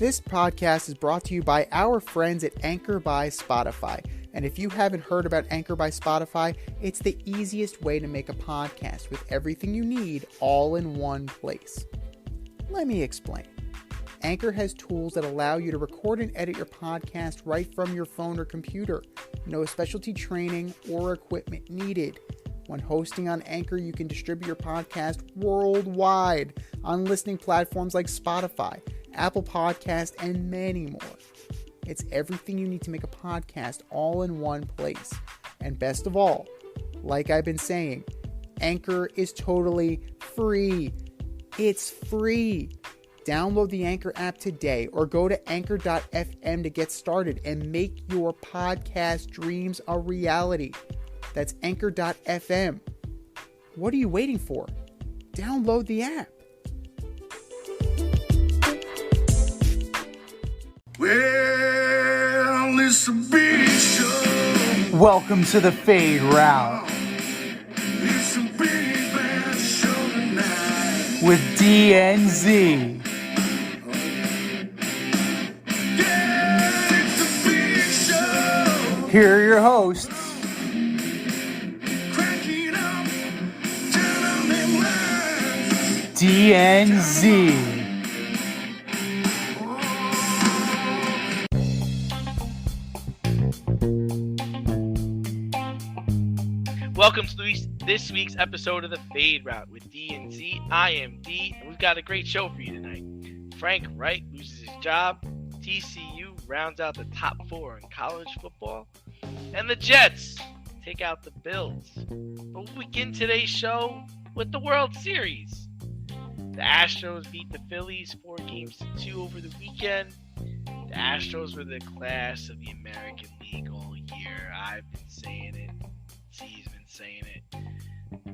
This podcast is brought to you by our friends at Anchor by Spotify. And if you haven't heard about Anchor by Spotify, it's the easiest way to make a podcast with everything you need all in one place. Let me explain. Anchor has tools that allow you to record and edit your podcast right from your phone or computer. No specialty training or equipment needed. When hosting on Anchor, you can distribute your podcast worldwide on listening platforms like Spotify, Apple Podcast, and many more. It's everything you need to make a podcast all in one place. And best of all, like I've been saying, Anchor is totally free. It's free. Download the Anchor app today or go to anchor.fm to get started and make your podcast dreams a reality. That's anchor.fm. What are you waiting for? Download the app. Well, it's a big show. Welcome to the Fade Route It's a big bad show tonight. with DNZ. Yeah, it's a big show. Here are your hosts, Crank it up, turn on them lights. DNZ. Welcome to this week's episode of the Fade Route with D and Z. I am D, and we've got a great show for you tonight. Frank Wright loses his job, TCU rounds out the top 4 in college football, and the Jets take out the Bills. But we'll begin today's show with the World Series. The Astros beat the Phillies 4-2 over the weekend. The Astros were the class of the American League all year. I've been saying it. Z's been saying it.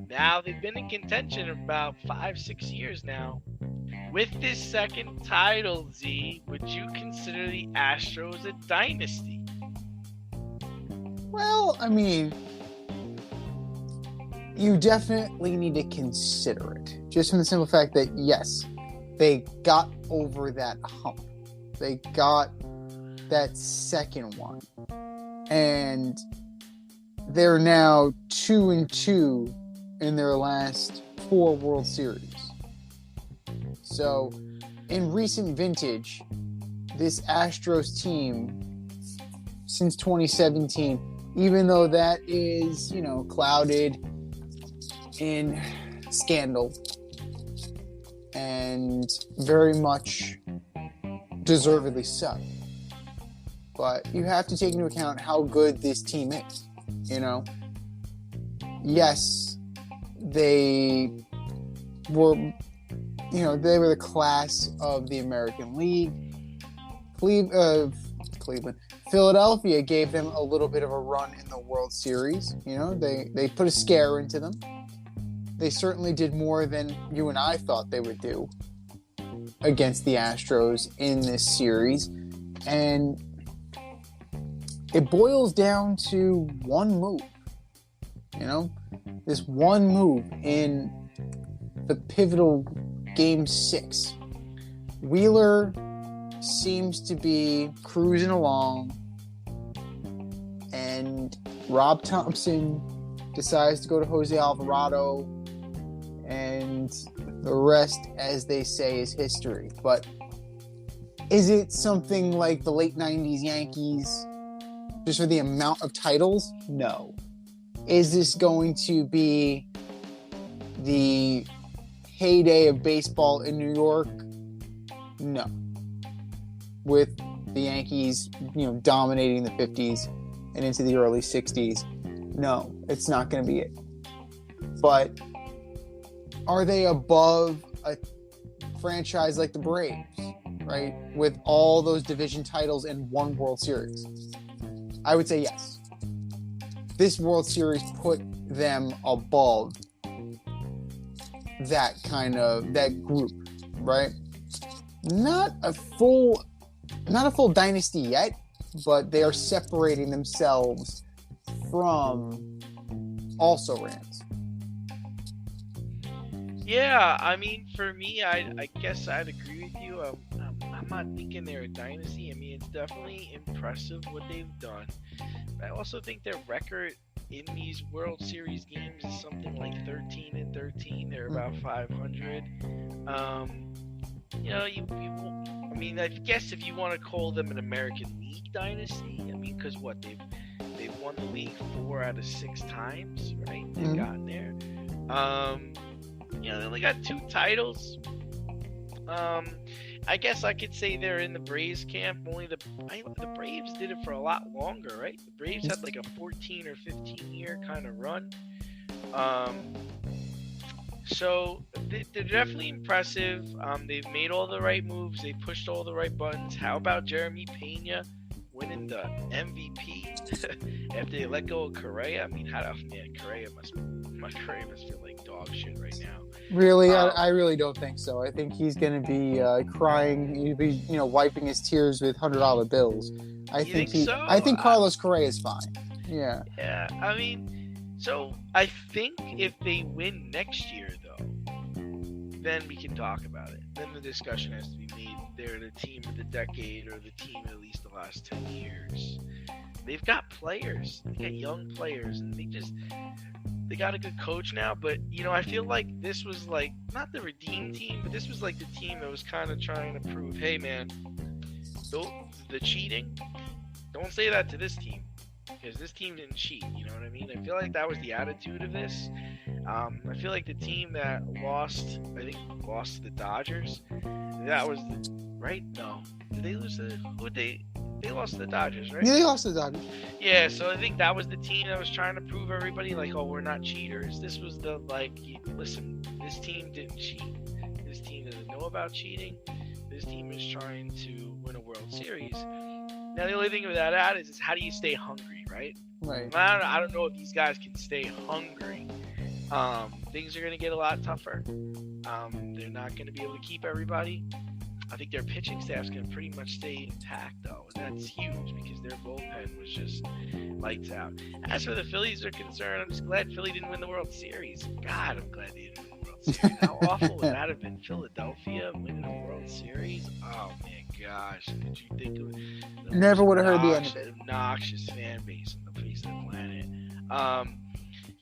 Now they've been in contention about 5-6 years now. With this second title, Z, would you consider the Astros a dynasty? Well, I mean, you definitely need to consider it. Just from the simple fact that, yes, they got over that hump. They got that second one. And they're now 2-2 in their last 4 World Series. So, in recent vintage, this Astros team, since 2017, even though that is, clouded in scandal and very much deservedly so, but you have to take into account how good this team is. Yes, they were the class of the American League. Cleveland. Philadelphia gave them a little bit of a run in the World Series. They put a scare into them. They certainly did more than you and I thought they would do against the Astros in this series. And it boils down to one move. This one move in the pivotal Game 6. Wheeler seems to be cruising along, and Rob Thompson decides to go to Jose Alvarado, and the rest, as they say, is history. But is it something like the late 90s Yankees, just for the amount of titles? No. Is this going to be the heyday of baseball in New York? No. With the Yankees, dominating the 50s and into the early 60s. No, it's not going to be it. But are they above a franchise like the Braves, right? With all those division titles and one World Series? I would say yes. This World Series put them above that group, right? Not a full dynasty yet, but they are separating themselves from also-rans. Yeah, I mean, for me, I guess I'd agree with you. I'm I'm not thinking they're a dynasty. I mean, it's definitely impressive what they've done. But I also think their record in these World Series games is something like 13-13. They're about 500. You know, I mean, I guess if you want to call them an American League dynasty, I mean, because what they've won the league 4 out of 6 times, right? They've gotten there. You know, they only got 2 titles. I guess I could say they're in the Braves camp. Only the Braves did it for a lot longer, right? The Braves had like a 14 or 15 year kind of run. So they're definitely impressive. They've made all the right moves. They pushed all the right buttons. How about Jeremy Pena winning the MVP after they let go of Correa? I mean, Correa must feel like dog shit right now. Really, I really don't think so. I think he's going to be crying. He'll be, wiping his tears with $100 bills. I think Carlos Correa is fine. Yeah. Yeah. I mean, so I think if they win next year, though, then we can talk about it. Then the discussion has to be made. They're the team of the decade or the team of at least the last 10 years. They've got players. They got young players, and they got a good coach now. But I feel like this was like not the redeem team, but this was like the team that was kind of trying to prove, hey man, the cheating. Don't say that to this team, because this team didn't cheat. You know what I mean? I feel like that was the attitude of this. I feel like the team that lost to the Dodgers. That was right. No, did they lose to who? They lost to the Dodgers, right? Yeah, they lost to the Dodgers. Yeah, so I think that was the team that was trying to prove everybody, like, oh, we're not cheaters. This was the, like, listen, this team didn't cheat. This team doesn't know about cheating. This team is trying to win a World Series. Now, the only thing with that is how do you stay hungry, right? Right. I don't know if these guys can stay hungry. Things are going to get a lot tougher. They're not going to be able to keep everybody. I think their pitching staff's going to pretty much stay intact, though, and that's huge because their bullpen was just lights out. As for the Phillies are concerned, I'm just glad Philly didn't win the World Series. God, I'm glad they didn't win the World Series. How awful would that have been? Philadelphia winning a World Series? Oh, man, gosh. Did you think of it? Never would have heard the end of it. Obnoxious fan base on the face of the planet.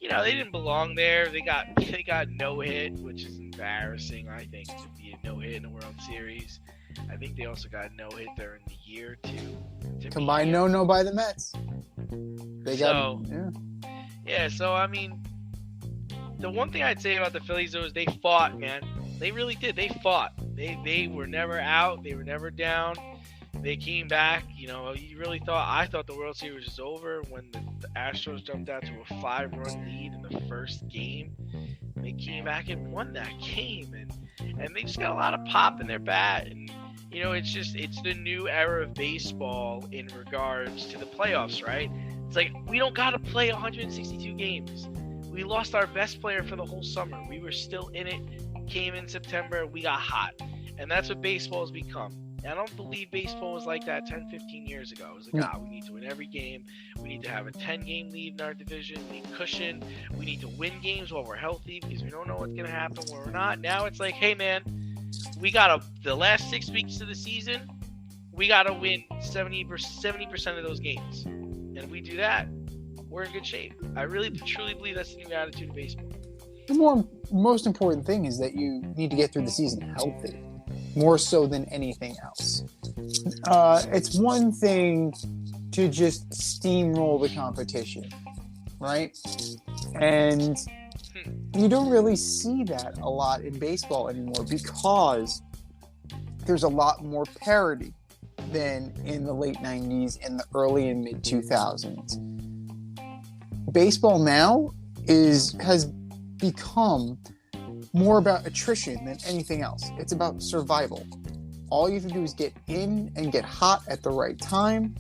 They didn't belong there. They got no hit, which is embarrassing, I think, to be a no hit in the World Series. I think they also got no hit during the year too. Combined no by the Mets. So I mean, the one thing I'd say about the Phillies though is they fought, man. They really did. They fought. They were never out. They were never down. They came back. I thought the World Series was over when the Astros jumped out to a 5-run lead in the first game. They came back and won that game, and they just got a lot of pop in their bat. And it's the new era of baseball in regards to the playoffs, right? It's like we don't gotta play 162 games. We lost our best player for the whole summer. We were still in it. Came in September, we got hot, and that's what baseball has become. I don't believe baseball was like that 10, 15 years ago. It was like, we need to win every game. We need to have a 10-game lead in our division. We need cushion. We need to win games while we're healthy because we don't know what's going to happen when we're not. Now it's like, hey, man, we got the last 6 weeks of the season, we got to win 70% of those games. And if we do that, we're in good shape. I really, truly believe that's the new attitude of baseball. The most important thing is that you need to get through the season healthy. More so than anything else. It's one thing to just steamroll the competition, right? And you don't really see that a lot in baseball anymore because there's a lot more parity than in the late 90s and the early and mid 2000s. Baseball now has become more about attrition than anything else. It's about survival. All you have to do is get in and get hot at the right time,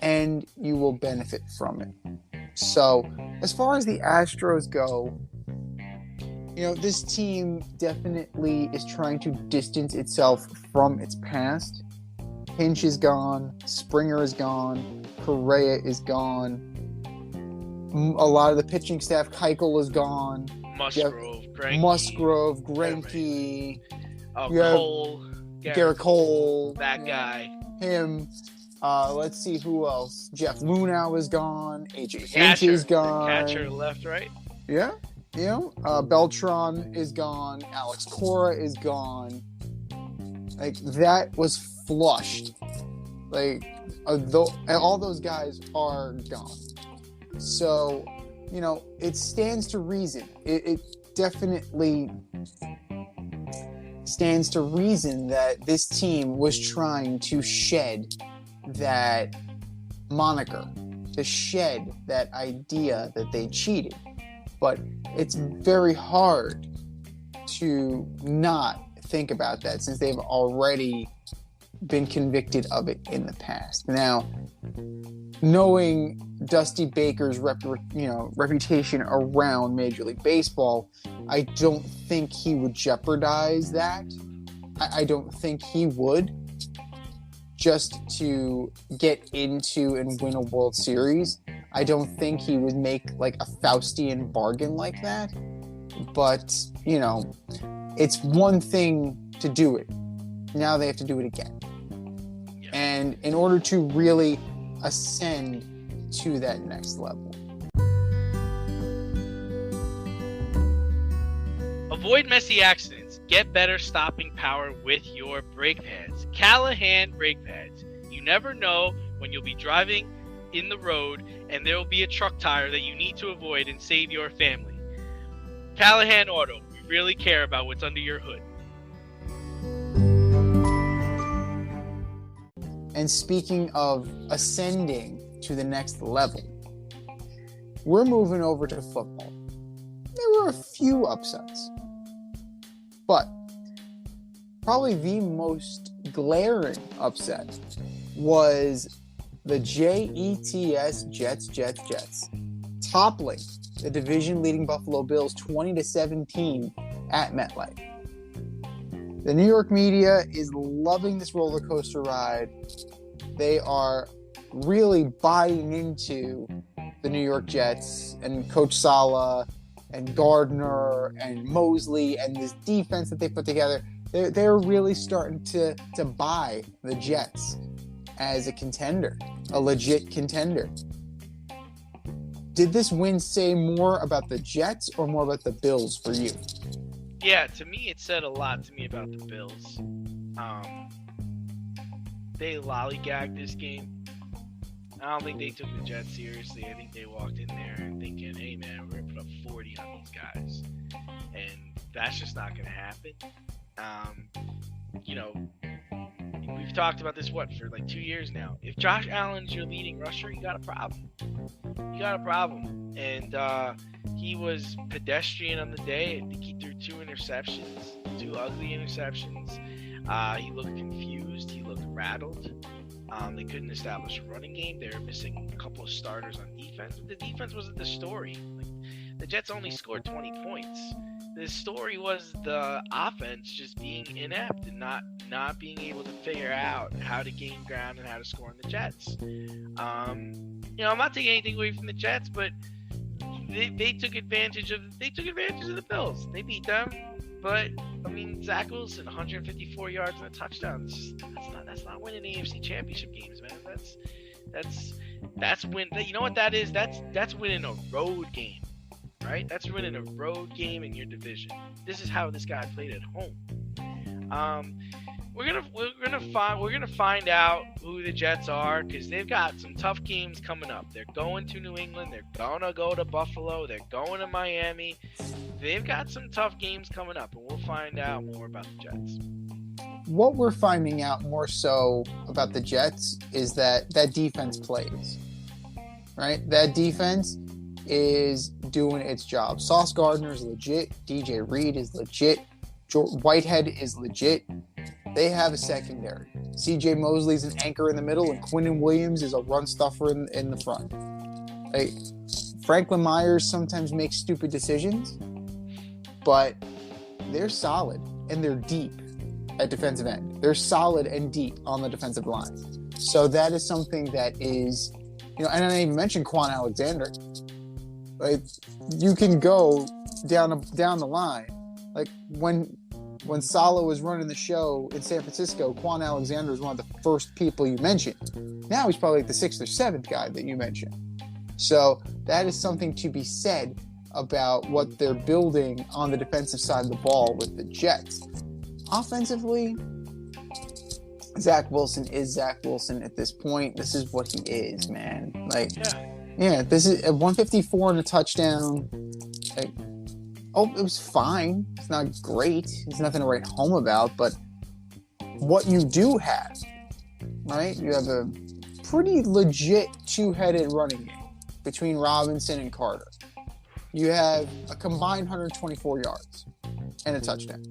and you will benefit from it. So, as far as the Astros go, this team definitely is trying to distance itself from its past. Hinch is gone. Springer is gone. Correa is gone. A lot of the pitching staff, Keuchel is gone. Musgrove, Greinke, Cole. Garrett Cole. That guy. Him. Let's see who else. Jeff Lunau is gone. AJ Hinch is gone. Catcher left, right? Yeah. Beltran is gone. Alex Cora is gone. Like, that was flushed. Like, all those guys are gone. So, it stands to reason. It definitely stands to reason that this team was trying to shed that moniker, to shed that idea that they cheated. But it's very hard to not think about that since they've already been convicted of it in the past. Now, knowing Dusty Baker's reputation around Major League Baseball, I don't think he would jeopardize that. I don't think he would, just to get into and win a World Series. I don't think he would make like a Faustian bargain like that. But, it's one thing to do it. Now they have to do it again. Yeah. And in order to really ascend to that next level. Avoid messy accidents. Get better stopping power with your brake pads. Callahan brake pads. You never know when you'll be driving in the road and there will be a truck tire that you need to avoid and save your family. Callahan Auto. We really care about what's under your hood. And speaking of ascending to the next level, we're moving over to football. There were a few upsets, but probably the most glaring upset was the Jets toppling the division-leading Buffalo Bills 20-17 at MetLife. The New York media is loving this roller coaster ride. They are really buying into the New York Jets and Coach Saleh and Gardner and Mosley and this defense that they put together. They're really starting to buy the Jets as a contender, a legit contender. Did this win say more about the Jets or more about the Bills for you? Yeah, to me, it said a lot to me about the Bills. They lollygagged this game. I don't think they took the Jets seriously. I think they walked in there thinking, hey, man, we're going to put up 40 on these guys. And that's just not going to happen. We've talked about this, for like 2 years now. If Josh Allen's your leading rusher, you got a problem. And he was pedestrian on the day. I think he threw 2 interceptions, 2 ugly interceptions. He looked confused. He looked rattled. They couldn't establish a running game. They were missing a couple of starters on defense. But the defense wasn't the story. The Jets only scored 20 points. The story was the offense just being inept and not being able to figure out how to gain ground and how to score on the Jets. I'm not taking anything away from the Jets, but they took advantage of the Bills. They beat them, but Zach Wilson, 154 yards and a touchdown. That's not winning AFC Championship games, man. That's win. You know what that is? That's winning a road game, right? That's winning a road game in your division. This is how this guy played at home. We're gonna find out who the Jets are, because they've got some tough games coming up. They're going to New England. They're gonna go to Buffalo. They're going to Miami. They've got some tough games coming up, and we'll find out more about the Jets. What we're finding out more so about the Jets is that defense plays, right? That defense is doing its job. Sauce Gardner is legit. DJ Reed is legit. Whitehead is legit. They have a secondary. CJ Mosley's an anchor in the middle, and Quinnen Williams is a run stuffer in the front. Franklin Myers sometimes makes stupid decisions, but they're solid and they're deep at defensive end. They're solid and deep on the defensive line. So that is something that is, and I didn't even mention Quan Alexander. You can go down the line. When when Saleh was running the show in San Francisco, Quan Alexander was one of the first people you mentioned. Now he's probably like the 6th or 7th guy that you mentioned. So that is something to be said about what they're building on the defensive side of the ball with the Jets. Offensively, Zach Wilson is Zach Wilson at this point. This is what he is, man. Like, yeah, this is a 154 and a touchdown. Like, it was fine. It's not great. There's nothing to write home about, but what you do have, right? You have a pretty legit two-headed running game between Robinson and Carter. You have a combined 124 yards and a touchdown.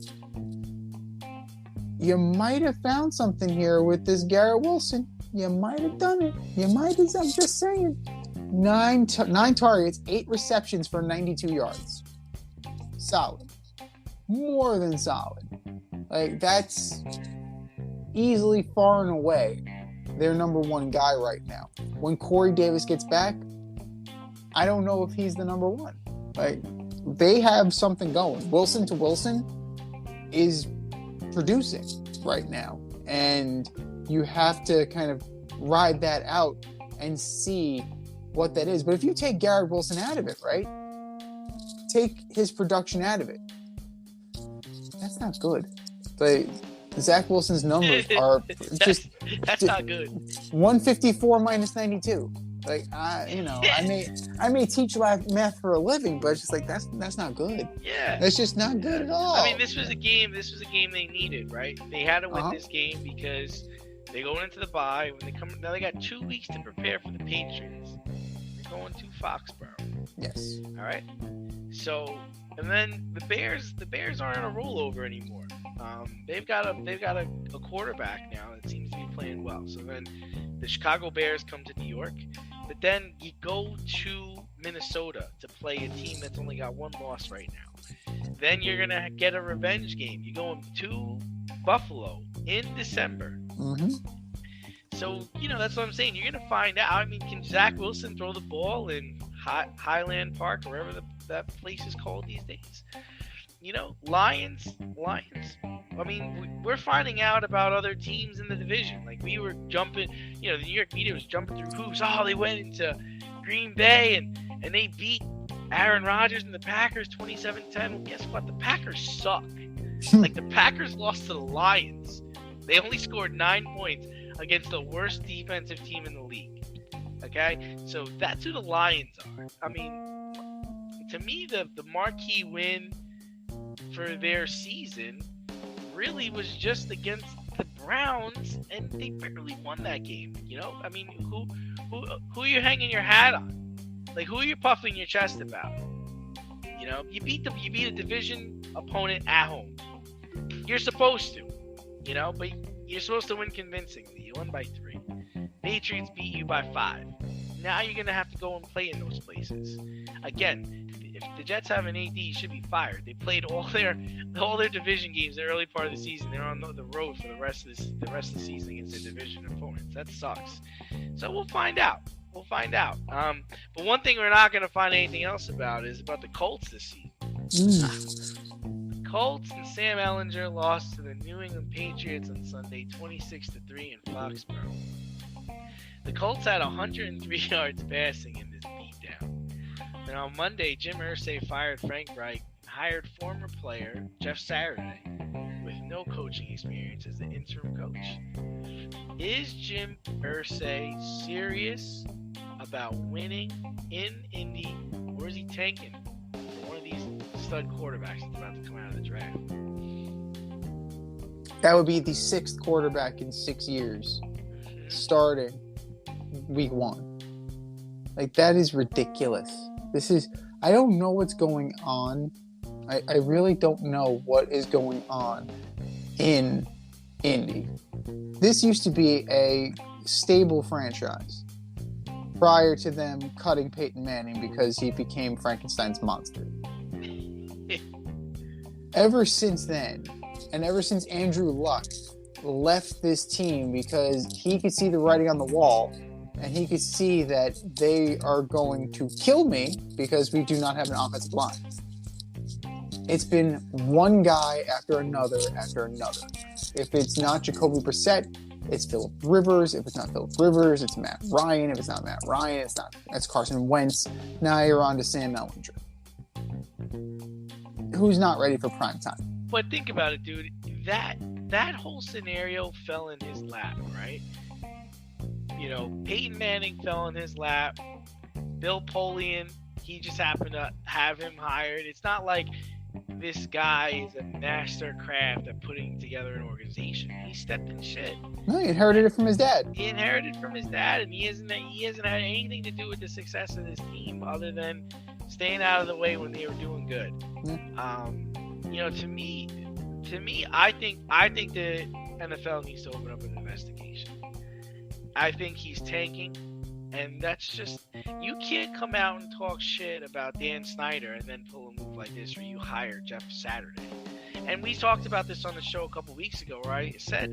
You might have found something here with this Garrett Wilson. You might have done it. I'm just saying. 9 targets, 8 receptions for 92 yards. Solid. More than solid. Like, that's easily far and away their number one guy right now. When Corey Davis gets back, I don't know if he's the number one. Like, they have something going. Wilson to Wilson is producing right now, and you have to kind of ride that out and see what that is. But if you take Garrett Wilson out of it, right? Take his production out of it. That's not good. But Zach Wilson's numbers are that's not good. 154 minus 92. Like, I may teach math for a living, but it's just like that's not good. Yeah, that's just not good at all. I mean, this was a game they needed, right? They had to win this game because they going into the bye. When they come now, they got 2 weeks to prepare for the Patriots. They're going to Foxborough. Yes. All right. So, and then the Bears aren't a rollover anymore. They've got a quarterback now that seems to be playing well. So then the Chicago Bears come to New York, but then you go to Minnesota to play a team that's only got 1 loss right now. Then you're gonna get a revenge game. You're going to Buffalo in December. Mm-hmm. So that's what I'm saying. You're gonna find out. I mean, can Zach Wilson throw the ball in Highland Park, or wherever that place is called these days? Lions. I mean, we're finding out about other teams in the division. Like, we were jumping, the New York media was jumping through hoops. Oh, they went into Green Bay and they beat Aaron Rodgers and the Packers 27-10. Well, guess what? The Packers suck. Like, the Packers lost to the Lions. They only scored 9 points against the worst defensive team in the league. Okay? So that's who the Lions are. I mean, to me, the marquee win for their season really was just against the Browns, and they barely won that game. I mean, who are you hanging your hat on? Like, who are you puffing your chest about? You beat a division opponent at home. You're supposed to, but you're supposed to win convincingly. You won by 3. Patriots beat you by 5. Now you're gonna have to go and play in those places again. If the Jets have an AD, he should be fired. They played all their division games in the early part of the season. They're on the road for the rest of the season against their division opponents. That sucks. So we'll find out. But one thing we're not going to find anything else about is about the Colts this season. The Colts and Sam Ehlinger lost to the New England Patriots on Sunday, 26-3 in Foxborough. The Colts had 103 yards passing in this beatdown. And on Monday, Jim Irsay fired Frank Reich, hired former player Jeff Saturday, with no coaching experience, as the interim coach. Is Jim Irsay serious about winning in Indy, or is he tanking for one of these stud quarterbacks that's about to come out of the draft? That would be the 6th quarterback in 6 years, starting week 1. Like, that is ridiculous. I don't know what's going on. I really don't know what is going on in Indy. This used to be a stable franchise prior to them cutting Peyton Manning because he became Frankenstein's monster. Ever since then, and ever since Andrew Luck left this team because he could see the writing on the wall, and he could see that they are going to kill me because we do not have an offensive line. it's been one guy after another after another. If it's not Jacoby Brissett, it's Phillip Rivers. If it's not Phillip Rivers, it's Matt Ryan. If it's not Matt Ryan, it's Carson Wentz. Now you're on to Sam Ellinger, who's not ready for prime time. But think about it, dude. That whole scenario fell in his lap, right? You know, Peyton Manning fell in his lap. Bill Polian, he just happened to have him hired. It's not like this guy is a master craft at putting together an organization. He stepped in shit. No, he inherited it from his dad. He inherited from his dad, and he hasn't had anything to do with the success of this team other than staying out of the way when they were doing good. Yeah. You know, to me, I think the NFL needs to open up an investigation. I think he's tanking, and that's just, you can't come out and talk shit about Dan Snyder and then pull a move like this where you hire Jeff Saturday. And we talked about this on the show a couple weeks ago, where I said,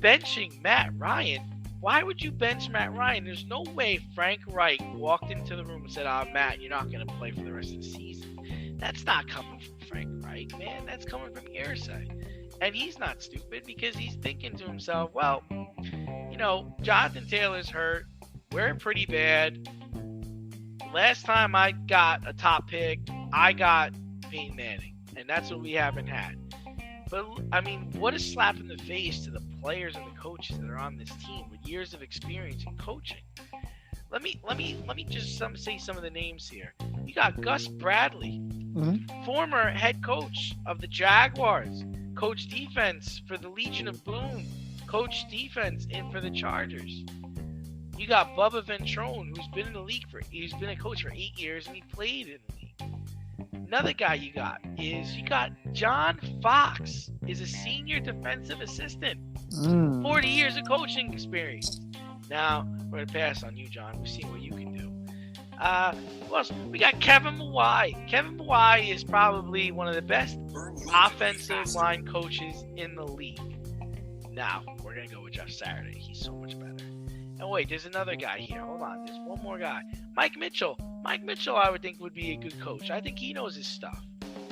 benching Matt Ryan, why would you bench Matt Ryan? There's no way Frank Reich walked into the room and said, Matt, you're not going to play for the rest of the season. That's not coming from Frank Reich, man. That's coming from hearsay. And he's not stupid, because he's thinking to himself, well, you know, Jonathan Taylor's hurt. We're pretty bad. Last time I got a top pick, I got Peyton Manning. And that's what we haven't had. But, I mean, what a slap in the face to the players and the coaches that are on this team with years of experience in coaching. Let me just say some of the names here. You got Gus Bradley, former head coach of the Jaguars, coach defense for the Legion of Boom, coach defense for the Chargers. You got Bubba Ventrone, who's been in the league he's been a coach for 8 years, and he played in the league. Another guy you got John Fox, is a senior defensive assistant, 40 years of coaching experience. Now, we're going to pass on you, John. We'll see what you can do. Who else? We got Kevin Mawai. Kevin Mawai is probably one of the best offensive line coaches in the league. Now, we're going to go with Jeff Saturday. He's so much better. And wait, there's another guy here. Hold on. There's one more guy. Mike Mitchell. Mike Mitchell, I would think, would be a good coach. I think he knows his stuff.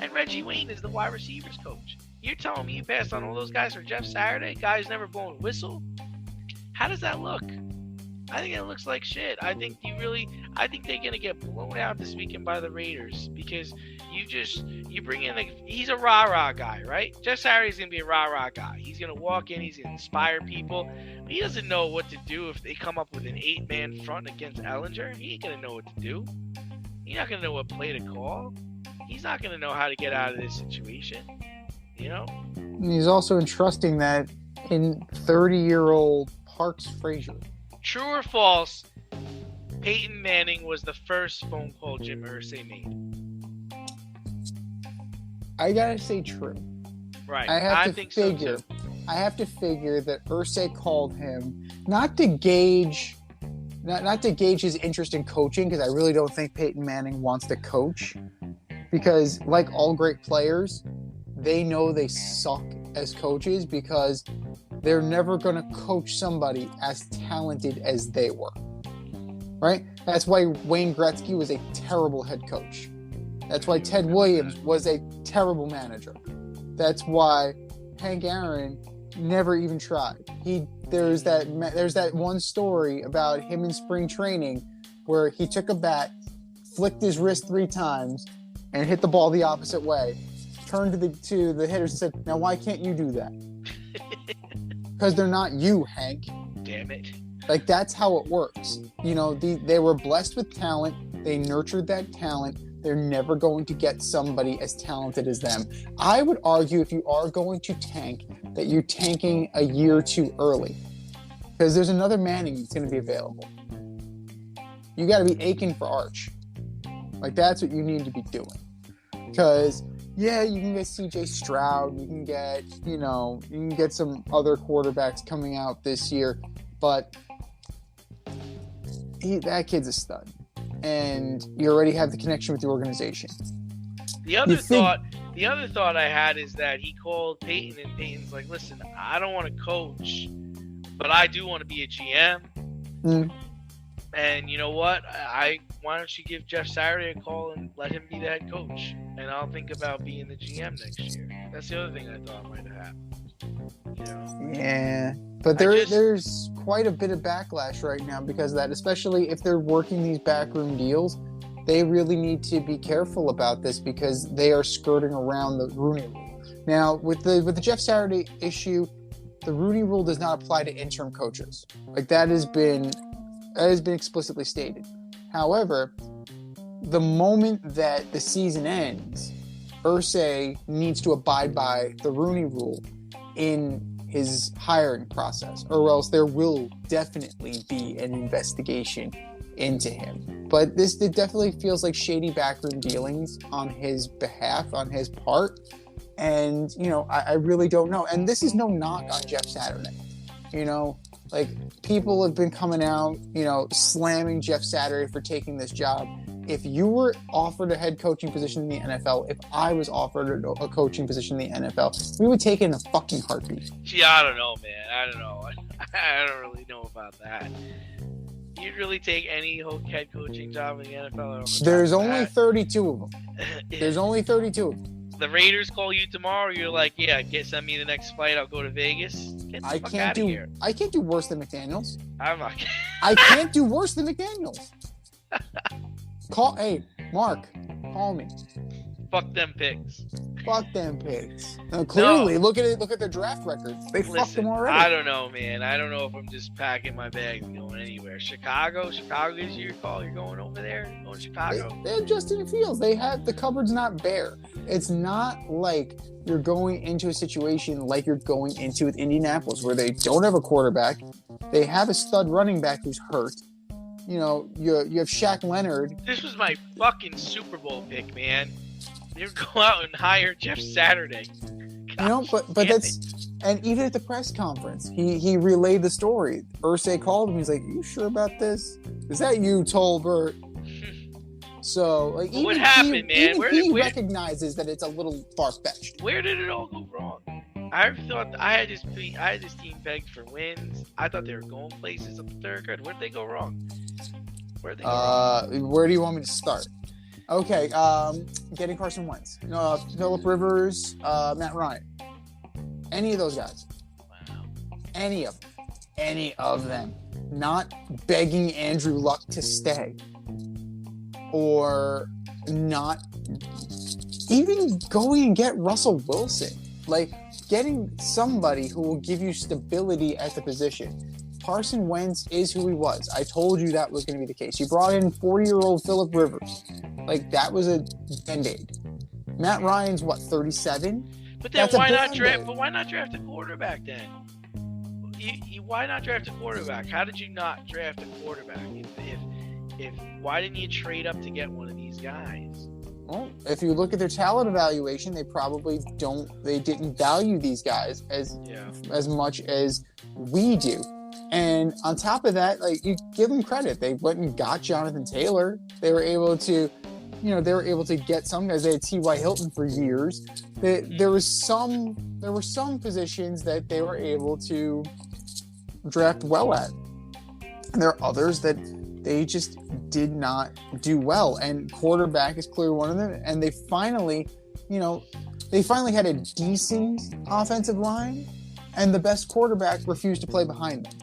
And Reggie Wayne is the wide receivers coach. You're telling me you passed on all those guys for Jeff Saturday? Guys never blown a whistle? How does that look? I think it looks like shit. I think they're going to get blown out this weekend by the Raiders, because you bring in he's a rah-rah guy, right? Jeff Saturday's going to be a rah-rah guy. He's going to walk in, he's going to inspire people. But he doesn't know what to do if they come up with an 8-man front against Ellinger. He ain't going to know what to do. He's not going to know what play to call. He's not going to know how to get out of this situation, you know? And he's also entrusting that in 30-year-old Parks Frazier. True or false, Peyton Manning was the first phone call Jim Irsay made? I gotta say true. Right. I think so too. I have to figure that Irsay called him not to gauge his interest in coaching, because I really don't think Peyton Manning wants to coach. Because like all great players, they know they suck as coaches, because they're never going to coach somebody as talented as they were, right? That's why Wayne Gretzky was a terrible head coach. That's why Ted Williams was a terrible manager. That's why Hank Aaron never even tried. There's that one story about him in spring training where he took a bat, flicked his wrist 3 times, and hit the ball the opposite way. Turned to the hitters and said, "Now why can't you do that?" Because they're not you, Hank. Damn it. Like, that's how it works. You know, they were blessed with talent. They nurtured that talent. They're never going to get somebody as talented as them. I would argue, if you are going to tank, that you're tanking a year too early. Because there's another Manning that's going to be available. You got to be aching for Arch. Like, that's what you need to be doing. Because, yeah, you can get C.J. Stroud. You can get some other quarterbacks coming out this year. But that kid's a stud. And you already have the connection with the organization. The other thought I had is that he called Peyton, and Peyton's like, "Listen, I don't want to coach, but I do want to be a GM. And you know what? why don't you give Jeff Saturday a call and let him be the head coach? And I'll think about being the GM next year. That's the other thing I thought might have happened. You know? Yeah, but there's quite a bit of backlash right now because of that, especially if they're working these backroom deals. They really need to be careful about this because they are skirting around the Rooney Rule. Now, with the Jeff Saturday issue, the Rooney Rule does not apply to interim coaches. Like that has been explicitly stated. However, the moment that the season ends, Irsay needs to abide by the Rooney Rule in his hiring process, or else there will definitely be an investigation into him. But it definitely feels like shady backroom dealings on his behalf, on his part. And, I really don't know. And this is no knock on Jeff Saturday. Like people have been coming out, slamming Jeff Saturday for taking this job. If you were offered a head coaching position in the NFL, if I was offered a coaching position in the NFL, we would take it in a fucking heartbeat. Gee, I don't know, man. I don't know. I don't really know about that. You'd really take any head coaching job in the NFL? There's only 32 of them. There's only 32 of them. The Raiders call you tomorrow. You're like, yeah, send me the next flight. I'll go to Vegas. Get the fuck out of here. I can't do worse than McDaniels. I'm not. I can't do worse than McDaniels. Hey, Mark, call me. Fuck them picks. Fuck them picks. Now, clearly, look at it. Look at their draft records. They fucked them already. I don't know, man. I don't know if I'm just packing my bags and going anywhere. Chicago is your call. You're going over there. You're going to Chicago. They have Justin Fields. They have the cupboard's not bare. It's not like you're going into a situation like you're going into with Indianapolis, where they don't have a quarterback. They have a stud running back who's hurt. You have Shaq Leonard. This was my fucking Super Bowl pick, man. You go out and hire Jeff Saturday. But that's, and even at the press conference, he relayed the story. Irsay called him. He's like, "You sure about this? Is that you, Tolbert?" So, like, what happened, man? He recognizes that it's a little far-fetched. Where did it all go wrong? I thought I had this team pegged for wins. I thought they were going places up the third grade. Where'd they go wrong? Where do you want me to start? Okay, getting Carson Wentz, Phillip Rivers, Matt Ryan, any of those guys, wow, any of them, not begging Andrew Luck to stay, or not even going and get Russell Wilson, like getting somebody who will give you stability at the position. Carson Wentz is who he was. I told you that was going to be the case. You brought in 40-year-old Phillip Rivers. Like, that was a Band-Aid. Matt Ryan's, 37? But then why not draft a quarterback then? Why not draft a quarterback? How did you not draft a quarterback? If why didn't you trade up to get one of these guys? Well, if you look at their talent evaluation, they probably didn't value these guys as much as we do. And on top of that, like, you give them credit. They went and got Jonathan Taylor. They were able to, get some guys. They had T.Y. Hilton for years. There were some positions that they were able to draft well at. And there are others that they just did not do well. And quarterback is clearly one of them. And they finally had a decent offensive line, and the best quarterback refused to play behind them.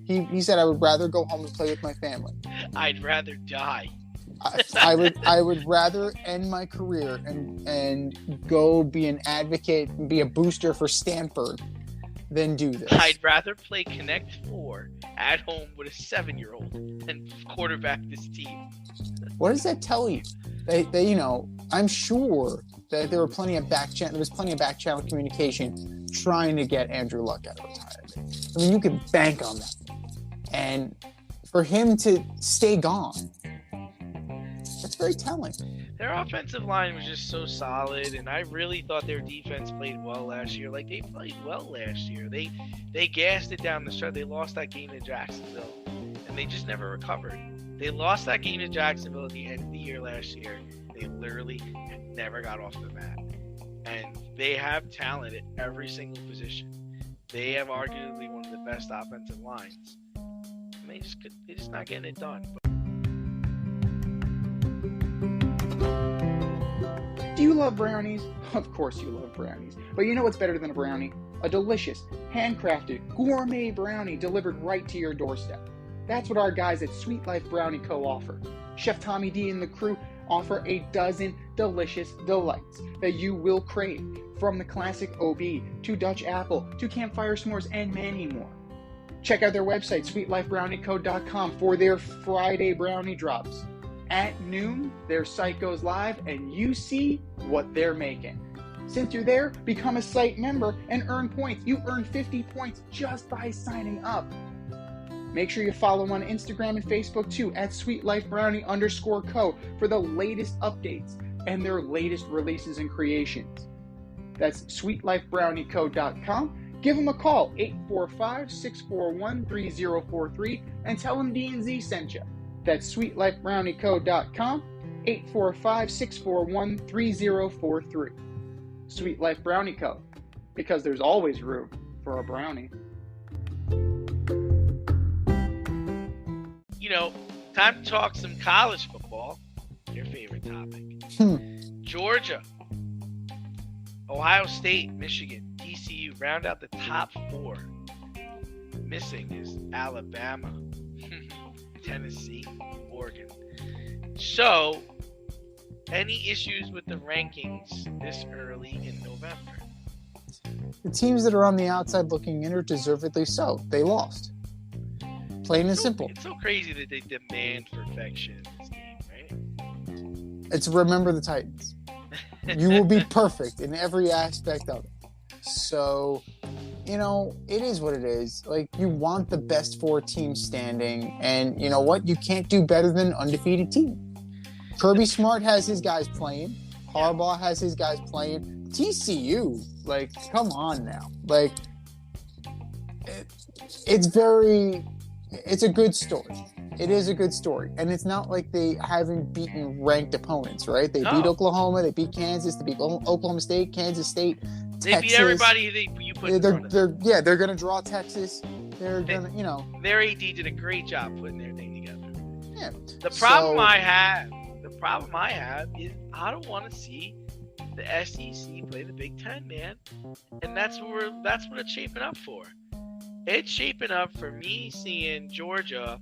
He said, "I would rather go home and play with my family. I'd rather die. I would rather end my career and go be an advocate and be a booster for Stanford than do this. I'd rather play Connect 4 at home with a 7-year-old than quarterback this team." What does that tell you? They I'm sure that there was plenty of back channel communication trying to get Andrew Luck out of retirement. I mean, you can bank on that. And for him to stay gone, that's very telling. Their offensive line was just so solid, and I really thought their defense played well last year. Like, they played well last year. They gassed it down the stretch. They lost that game to Jacksonville, and they just never recovered. They lost that game to Jacksonville at the end of the year last year. They literally never got off the mat. And they have talent at every single position. They have arguably one of the best offensive lines. And they're just not getting it done. love brownies? Of course you love brownies. But you know what's better than a brownie? A delicious, handcrafted, gourmet brownie delivered right to your doorstep. That's what our guys at Sweet Life Brownie Co. offer. Chef Tommy D and the crew offer a dozen delicious delights that you will crave, from the classic OB to Dutch apple to campfire s'mores and many more. Check out their website, sweetlifebrownieco.com, for their Friday brownie drops. At noon, their site goes live and you see what they're making. Since you're there, become a site member and earn points. You earn 50 points just by signing up. Make sure you follow on Instagram and Facebook too, at sweetlifebrownie_co, for the latest updates and their latest releases and creations. That's sweetlifebrownieco.com. Give them a call, 845-641-3043, and tell them D&Z sent you. That's sweetlifebrownieco.com, 845-641-3043. Sweet Life Brownie Co., because there's always room for a brownie. You know, time to talk some college football. Your favorite topic. Georgia, Ohio State, Michigan, TCU round out the top 4. Missing is Alabama, Tennessee, Oregon. So, any issues with the rankings this early in November? The teams that are on the outside looking in are deservedly so. They lost. Plain and simple. It's so crazy that they demand perfection in this game, right? It's remember the Titans. You will be perfect in every aspect of it. So, you know, it is what it is. Like, you want the best 4 teams standing, and you know what? You can't do better than an undefeated team. Kirby Smart has his guys playing. Harbaugh has his guys playing. TCU, like, come on now. Like, it's a good story. It is a good story. And it's not like they haven't beaten ranked opponents, right? They beat Oklahoma, they beat Kansas, they beat Oklahoma State, Kansas State, They Texas. beat everybody you put in front of them. They're going to draw Texas. They're going to, you know. Their AD did a great job putting their thing together. Yeah. The problem I have is I don't want to see the SEC play the Big Ten, man. And that's what it's shaping up for. It's shaping up for me seeing Georgia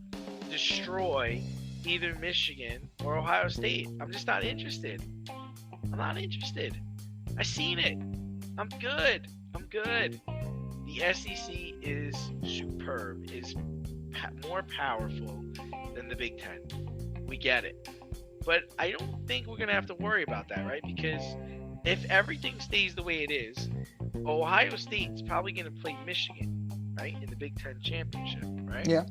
destroy either Michigan or Ohio State. I'm just not interested. I'm not interested. I seen it. I'm good. The SEC is superb, is more powerful than the Big Ten. We get it. But I don't think we're going to have to worry about that, right? Because if everything stays the way it is, Ohio State's probably going to play Michigan, right, in the Big Ten championship, right? Yeah.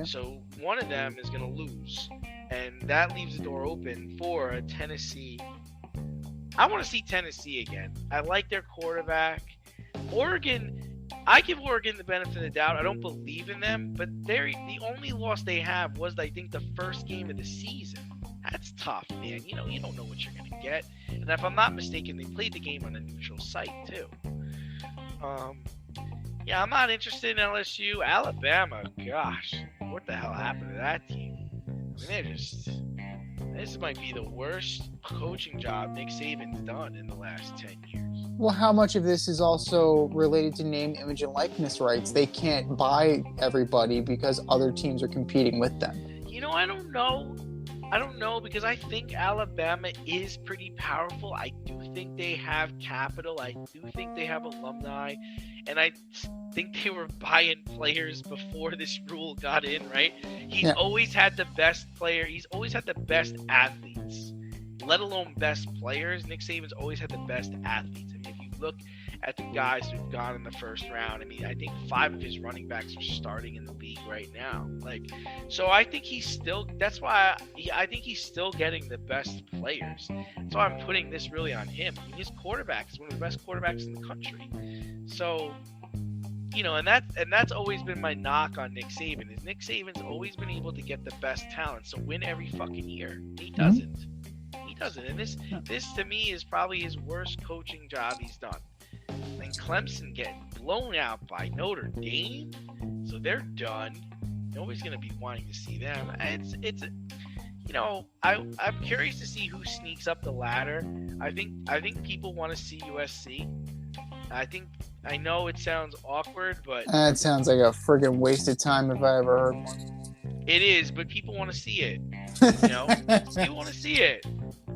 So one of them is going to lose, and that leaves the door open for a Tennessee. I want to see Tennessee again. I like their quarterback. Oregon, I give Oregon the benefit of the doubt. I don't believe in them, but the only loss they have was, I think, the first game of the season. That's tough, man. You know, you don't know what you're going to get. And if I'm not mistaken, they played the game on a neutral site, too. Yeah, I'm not interested in LSU. Alabama, gosh, what the hell happened to that team? I mean, this might be the worst coaching job Nick Saban's done in the last 10 years. Well, how much of this is also related to name, image, and likeness rights? They can't buy everybody because other teams are competing with them. You know, I don't know because I think Alabama is pretty powerful. I do think they have capital. I do think they have alumni. And I think they were buying players before this rule got in, right? He's always had the best player. He's always had the best athletes, let alone best players. Nick Saban's always had the best athletes. I mean, if you look at the guys who've gone in the first round, I mean, I think 5 of his running backs are starting in the league right now. So I think he's still, that's why I think he's still getting the best players. So I'm putting this really on him. I mean, his quarterback is one of the best quarterbacks in the country. So, you know, and that's always been my knock on Nick Saban, is Nick Saban's always been able to get the best talent, so win every fucking year. He doesn't. He doesn't. And this to me is probably his worst coaching job he's done. And Clemson getting blown out by Notre Dame, so they're done. Nobody's gonna be wanting to see them. I'm curious to see who sneaks up the ladder. I think people want to see USC. I know it sounds awkward, but That sounds like a friggin' waste of time if I ever heard one. it is. But people want to see it. You want to see it.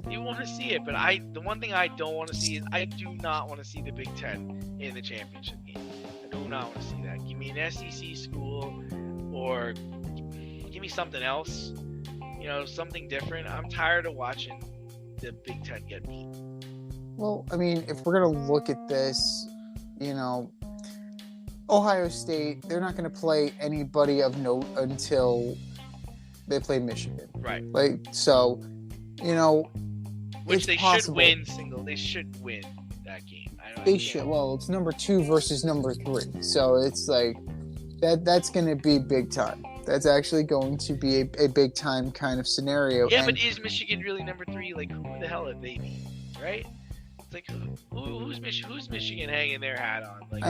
You want to see it. But the one thing I don't want to see is I do not want to see the Big Ten in the championship game. I do not want to see that. Give me an SEC school, or give me something else. Something different. I'm tired of watching the Big Ten get beat. Well, I mean, if we're going to look at this, Ohio State, they're not going to play anybody of note until they play Michigan. Right. Which they possible. They should win that game. They should. Well, it's number 2 versus number 3. So it's like that's going to be big time. That's actually going to be a big time kind of scenario. Yeah, but is Michigan really number 3? Like, who the hell have they beat? Right? It's like, who's Michigan hanging their hat on? Like,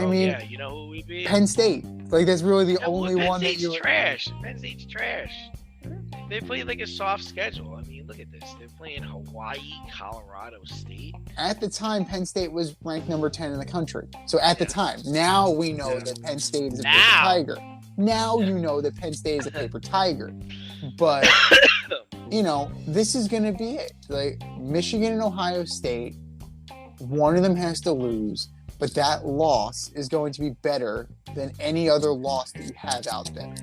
you know who we beat? Penn State. Like, that's really the only one that you. Penn State's trash. They play like a soft schedule. I mean, look at this. They're playing Hawaii, Colorado State. At the time, Penn State was ranked number 10 in the country. So at the time, now we know that Penn State is a paper tiger. Now you know that Penn State is a paper tiger. But, this is going to be it. Like, Michigan and Ohio State, one of them has to lose, but that loss is going to be better than any other loss that you have out there.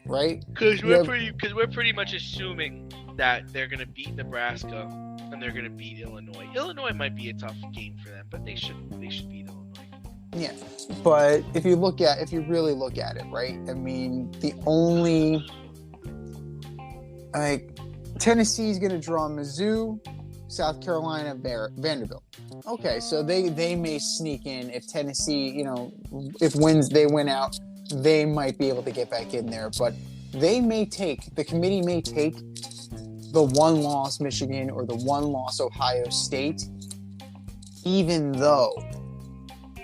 Right? Because we're pretty much assuming that they're going to beat Nebraska and they're going to beat Illinois. Illinois might be a tough game for them, but they should beat Illinois. Yeah, but if you really look at it, right? I mean, the only Tennessee is going to draw Mizzou, South Carolina, Vanderbilt. Okay, so they may sneak in if Tennessee, if they win out. They might be able to get back in there, but the committee may take the one-loss Michigan or the one-loss Ohio State, even though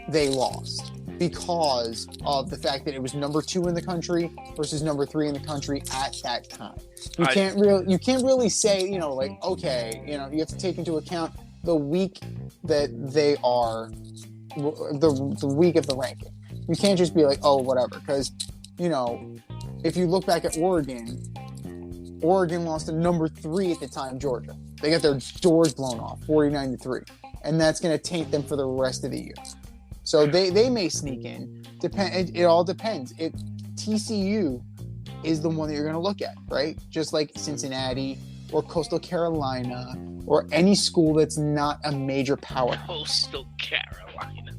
they lost, because of the fact that it was number 2 in the country versus number 3 in the country at that time. You can't really say, okay, you have to take into account the week that they are, the week of the ranking. You can't just be like, oh, whatever. Because, if you look back at Oregon lost to number 3 at the time, Georgia. They got their doors blown off, 49-3. And that's going to taint them for the rest of the year. So they may sneak in. It all depends. TCU is the one that you're going to look at, right? Just like Cincinnati or Coastal Carolina or any school that's not a major powerhouse. Coastal Carolina.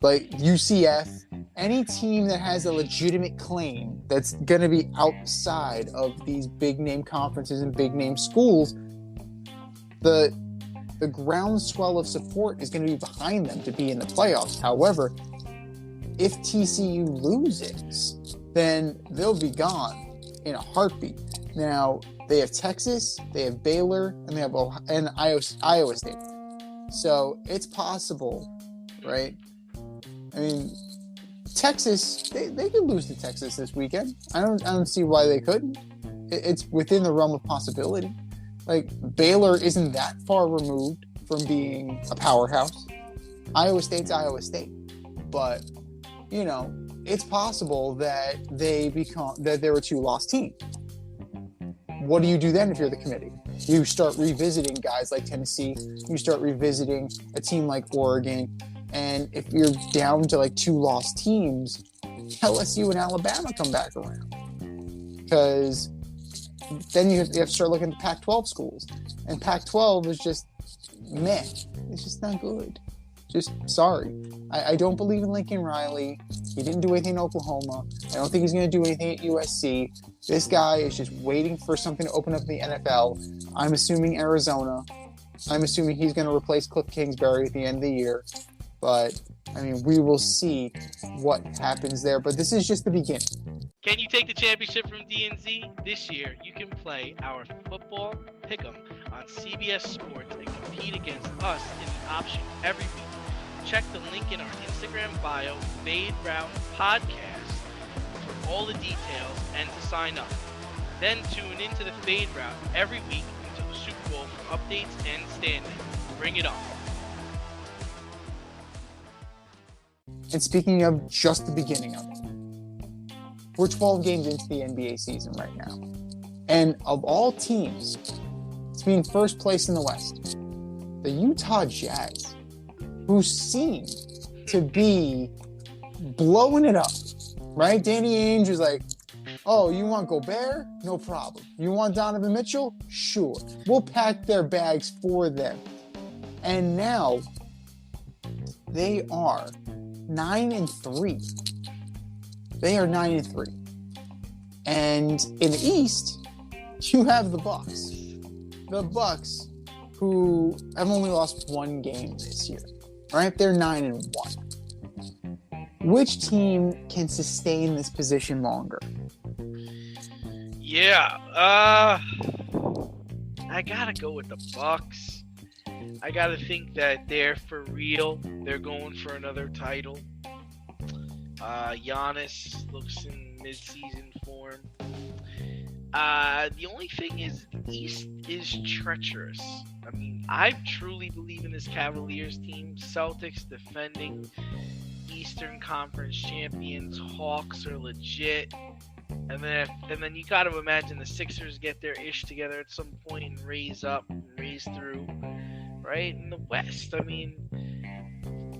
Like UCF, any team that has a legitimate claim that's going to be outside of these big name conferences and big name schools, the groundswell of support is going to be behind them to be in the playoffs. However, if TCU loses, then they'll be gone in a heartbeat. Now, they have Texas, they have Baylor, and they have Iowa State. So it's possible, right? I mean, Texas, they could lose to Texas this weekend. I don't see why they couldn't. It's within the realm of possibility. Like, Baylor isn't that far removed from being a powerhouse. Iowa State's Iowa State. But, it's possible that they're a 2-loss team. What do you do then if you're the committee? You start revisiting guys like Tennessee. You start revisiting a team like Oregon. And if you're down to 2-loss teams, LSU and Alabama come back around. Because then you have to start looking at the Pac-12 schools. And Pac-12 is just meh. It's just not good. Just sorry. I don't believe in Lincoln Riley. He didn't do anything in Oklahoma. I don't think he's going to do anything at USC. This guy is just waiting for something to open up in the NFL. I'm assuming Arizona. I'm assuming he's going to replace Cliff Kingsbury at the end of the year. But, I mean, we will see what happens there. But this is just the beginning. Can you take the championship from DNZ? This year, you can play our football pick'em on CBS Sports and compete against us in the option every week. Check the link in our Instagram bio, Fade Route Podcast, for all the details and to sign up. Then tune into the Fade Route every week until the Super Bowl for updates and standings. Bring it on. And speaking of just the beginning of it, we're 12 games into the NBA season right now. And of all teams to be in first place in the West, the Utah Jazz, who seem to be blowing it up, right? Danny Ainge was like, oh, you want Gobert? No problem. You want Donovan Mitchell? Sure. We'll pack their bags for them. And now they are 9-3. They are 9-3. And in the East, you have the Bucks. The Bucks, who have only lost one game this year, right? They're 9-1. Which team can sustain this position longer? Yeah, I gotta go with the Bucks. I gotta think that they're for real. They're going for another title. Giannis looks in mid-season form. The only thing is, the East is treacherous. I mean, I truly believe in this Cavaliers team. Celtics defending Eastern Conference champions. Hawks are legit. And then you got to imagine the Sixers get their ish together at some point and raise up and raise through, right? In the West, I mean,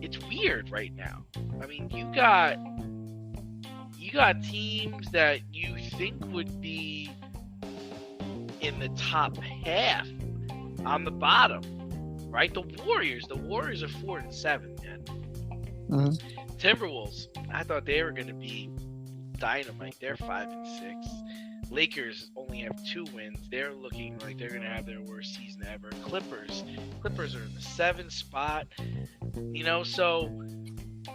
it's weird right now. I mean, you got teams that you think would be in the top half on the bottom, right? The Warriors are 4-7, man. Mm-hmm. Timberwolves, I thought they were going to be dynamite. They're 5-6. Lakers only have 2 wins. They're looking like they're going to have their worst season ever. Clippers are in the 7th spot. You know, so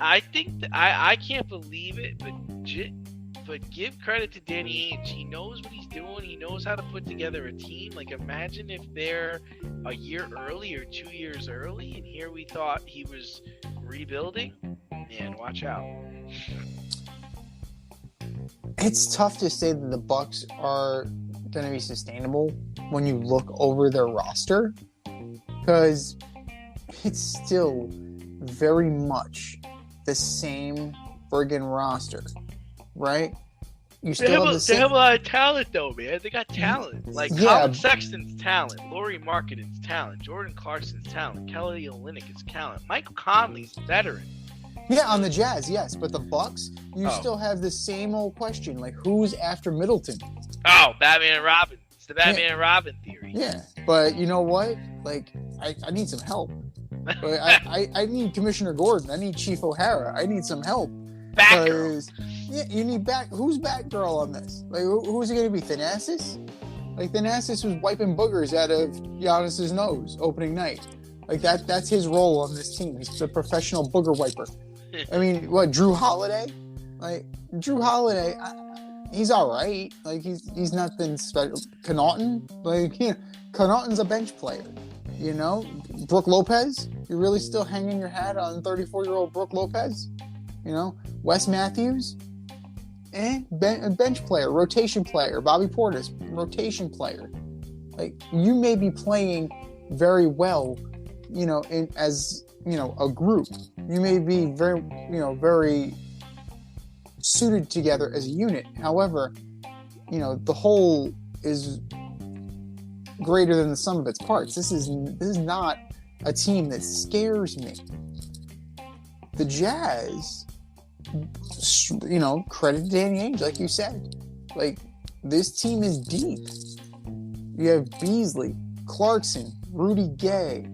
I think I can't believe it, but give credit to Danny Ainge. He knows what he's doing. He knows how to put together a team. Like, imagine if they're a year early or 2 years early, and here we thought he was rebuilding. Man, watch out. It's tough to say that the Bucks are going to be sustainable when you look over their roster, because it's still very much the same friggin' roster, right? You They still have a lot of talent, though, man. They got talent. Like, Yeah. Colin Sexton's talent. Lauri Markkanen's talent. Jordan Clarkson's talent. Kelly Olynyk is talent. Michael Conley's a veteran. Yeah, on the Jazz, yes, but the Bucks, you Oh. still have the same old question, like, who's after Middleton? Oh, Batman and Robin. It's the Batman and Robin theory. Yeah, but you know what? Like, I need some help. But I need Commissioner Gordon. I need Chief O'Hara. I need some help. Batgirl. Yeah, you need who's Batgirl on this? Like, who's it going to be? Thanasis? Like, Thanasis was wiping boogers out of Giannis's nose opening night. Like, that's his role on this team. He's the professional booger wiper. I mean, what, Drew Holiday? Like, Drew Holiday, he's all right. Like, he's nothing special. Connaughton? Like, yeah, Connaughton's a bench player. You know? Brooke Lopez? You're really still hanging your hat on 34-year-old Brooke Lopez? You know? Wes Matthews? Bench player, rotation player. Bobby Portis, rotation player. Like, you may be playing very well, you know, as, you know, a group. You may be very suited together as a unit. However, you know, the whole is greater than the sum of its parts. This is not a team that scares me. The Jazz, you know, credit to Danny Ainge, like you said. Like, this team is deep. You have Beasley, Clarkson, Rudy Gay,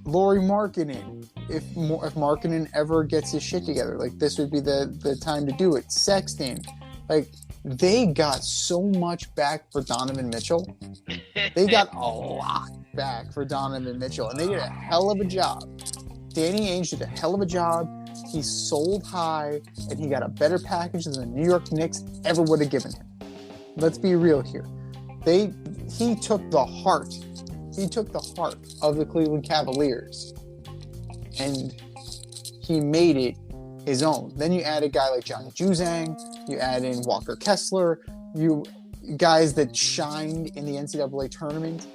Lauri Markkanen. If Markkanen ever gets his shit together, like, this would be the time to do it. Sexton, like, they got so much back for Donovan Mitchell. They got a lot back for Donovan Mitchell, and they did a hell of a job. Danny Ainge did a hell of a job. He sold high, and he got a better package than the New York Knicks ever would have given him. Let's be real here. He took the heart of the Cleveland Cavaliers, and he made it his own. Then you add a guy like Johnny Juzang, you add in Walker Kessler, you guys that shined in the NCAA tournament.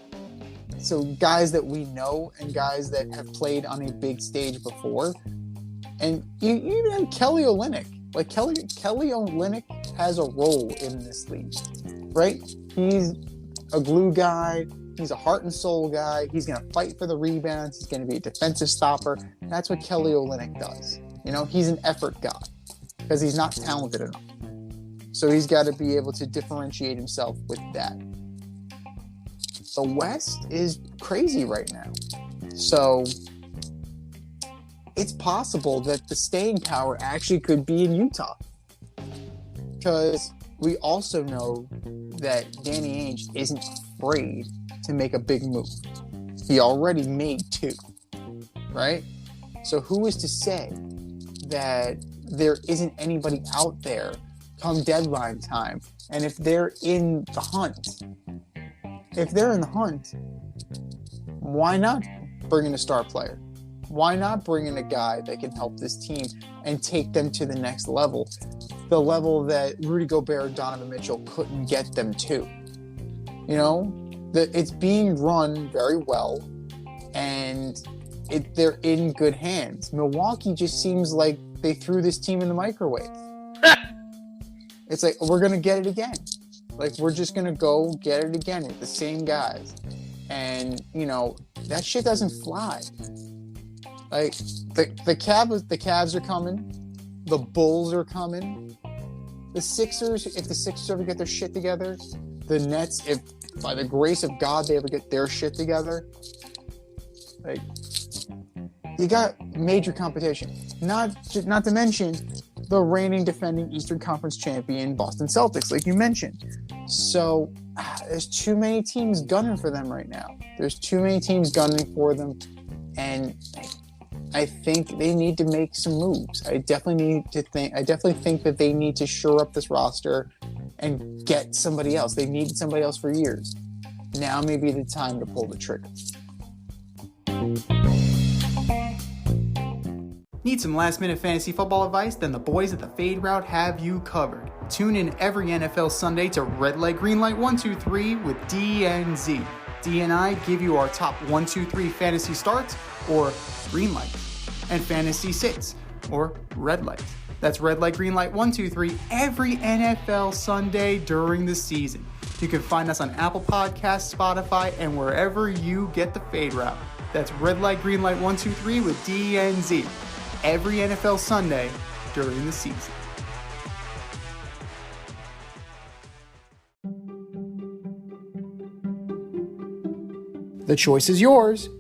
So guys that we know and guys that have played on a big stage before. And you even have Kelly Olynyk. Like Kelly Olynyk has a role in this league, right? He's a glue guy. He's a heart and soul guy. He's going to fight for the rebounds. He's going to be a defensive stopper. That's what Kelly Olynyk does. You know, he's an effort guy because he's not talented enough. So he's got to be able to differentiate himself with that. The West is crazy right now. So it's possible that the staying power actually could be in Utah. Because we also know that Danny Ainge isn't afraid to make a big move. He already made 2, right? So who is to say that there isn't anybody out there come deadline time? And if they're in the hunt, why not bring in a star player? Why not bring in a guy that can help this team and take them to the next level? The level that Rudy Gobert and Donovan Mitchell couldn't get them to. You know, it's being run very well, and they're in good hands. Milwaukee just seems like they threw this team in the microwave. It's like, we're going to get it again. Like, we're just going to go get it again with the same guys. And, you know, that shit doesn't fly. Like, the Cavs are coming. The Bulls are coming. The Sixers, if the Sixers ever get their shit together. The Nets, if by the grace of God they ever get their shit together. Like, you got major competition. Not to mention the reigning defending Eastern Conference champion Boston Celtics, like you mentioned. So there's too many teams gunning for them right now. There's too many teams gunning for them, and I think they need to make some moves. I definitely think that they need to shore up this roster and get somebody else. They needed somebody else for years. Now may be the time to pull the trigger. Need some last-minute fantasy football advice? Then the boys at the Fade Route have you covered. Tune in every NFL Sunday to Red Light, Green Light 1, 2, 3 with D and Z. D and I give you our top 1, 2, 3 fantasy starts, or green light, and fantasy sits, or red light. That's Red Light, Green Light 1, 2, 3 every NFL Sunday during the season. You can find us on Apple Podcasts, Spotify, and wherever you get the Fade Route. That's Red Light, Green Light 1, 2, 3 with D and Z. Every NFL Sunday during the season. The choice is yours.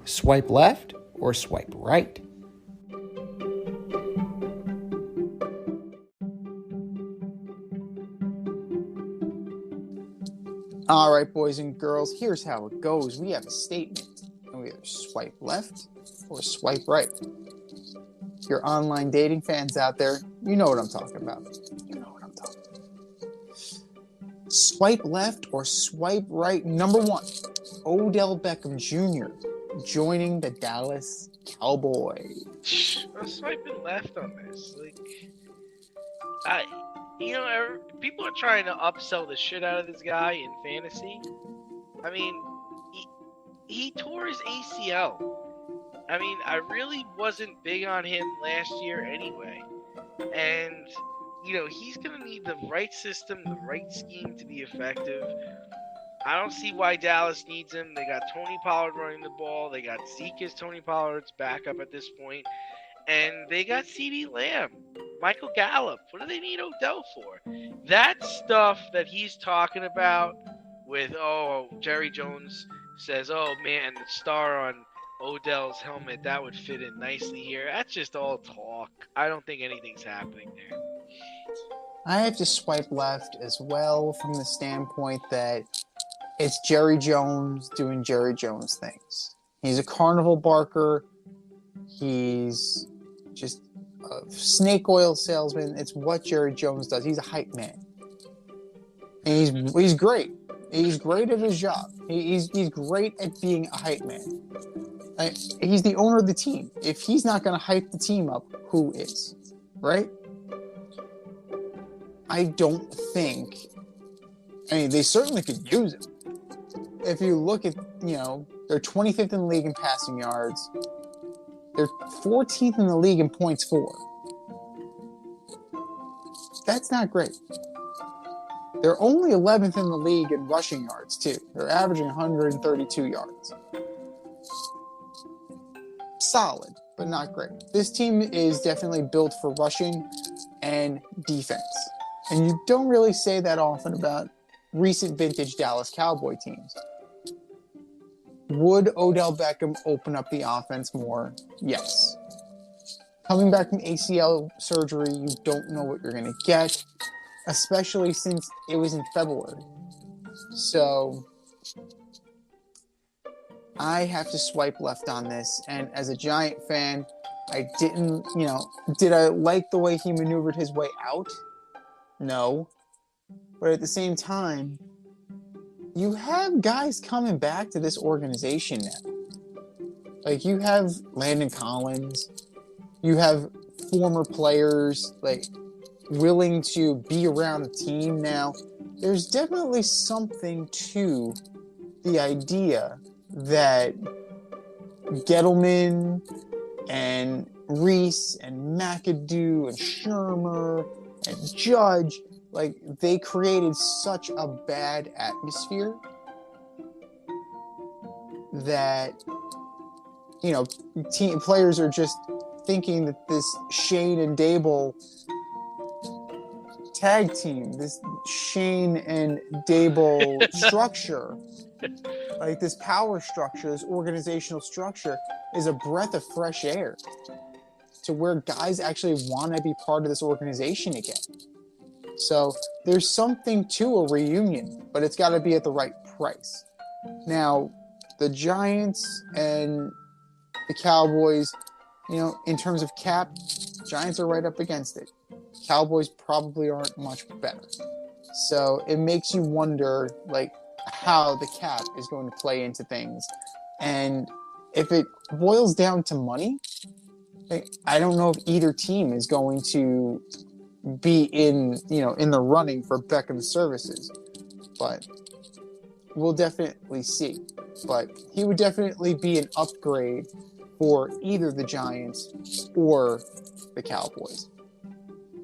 Swipe left or swipe right. All right, boys and girls, here's how it goes. We have a statement, and we either swipe left or swipe right. Your online dating fans out there, you know what I'm talking about. Swipe left or swipe right. Number 1, Odell Beckham Jr. joining the Dallas Cowboys. I'm swiping left on this. People are trying to upsell the shit out of this guy in fantasy. I mean, he tore his ACL. I mean, I really wasn't big on him last year anyway. And, he's going to need the right system, the right scheme to be effective. I don't see why Dallas needs him. They got Tony Pollard running the ball. They got Zeke as Tony Pollard's backup at this point. And they got CeeDee Lamb, Michael Gallup. What do they need Odell for? That stuff that he's talking about with, Jerry Jones says, oh, man, the star on Odell's helmet, that would fit in nicely here. That's just all talk. I don't think anything's happening there. I have to swipe left as well from the standpoint that it's Jerry Jones doing Jerry Jones things. He's a carnival barker. He's just a snake oil salesman. It's what Jerry Jones does. He's a hype man. And he's great. He's great at his job. He's great at being a hype man. He's the owner of the team. If he's not going to hype the team up, who is? Right? I don't think I mean, they certainly could use him. If you look at, they're 25th in the league in passing yards. They're 14th in the league in points for. That's not great. They're only 11th in the league in rushing yards, too. They're averaging 132 yards. Solid, but not great. This team is definitely built for rushing and defense. And you don't really say that often about recent vintage Dallas Cowboy teams. Would Odell Beckham open up the offense more? Yes. Coming back from ACL surgery, you don't know what you're going to get, especially since it was in February. So I have to swipe left on this. And as a Giant fan, I didn't, did I like the way he maneuvered his way out? No. But at the same time, you have guys coming back to this organization now. Like, you have Landon Collins. You have former players, willing to be around the team now. There's definitely something to the idea that Gettleman and Reese and McAdoo and Shermer and Judge, they created such a bad atmosphere that, team players are just thinking that this Shane and Dable tag team, this Shane and Dable structure, this power structure, this organizational structure, is a breath of fresh air to where guys actually want to be part of this organization again. So there's something to a reunion, but it's got to be at the right price. Now, the Giants and the Cowboys, in terms of cap, Giants are right up against it. Cowboys probably aren't much better. So it makes you wonder, how the cap is going to play into things. And if it boils down to money, I don't know if either team is going to be in the running for Beckham's services. But we'll definitely see. But he would definitely be an upgrade for either the Giants or the Cowboys.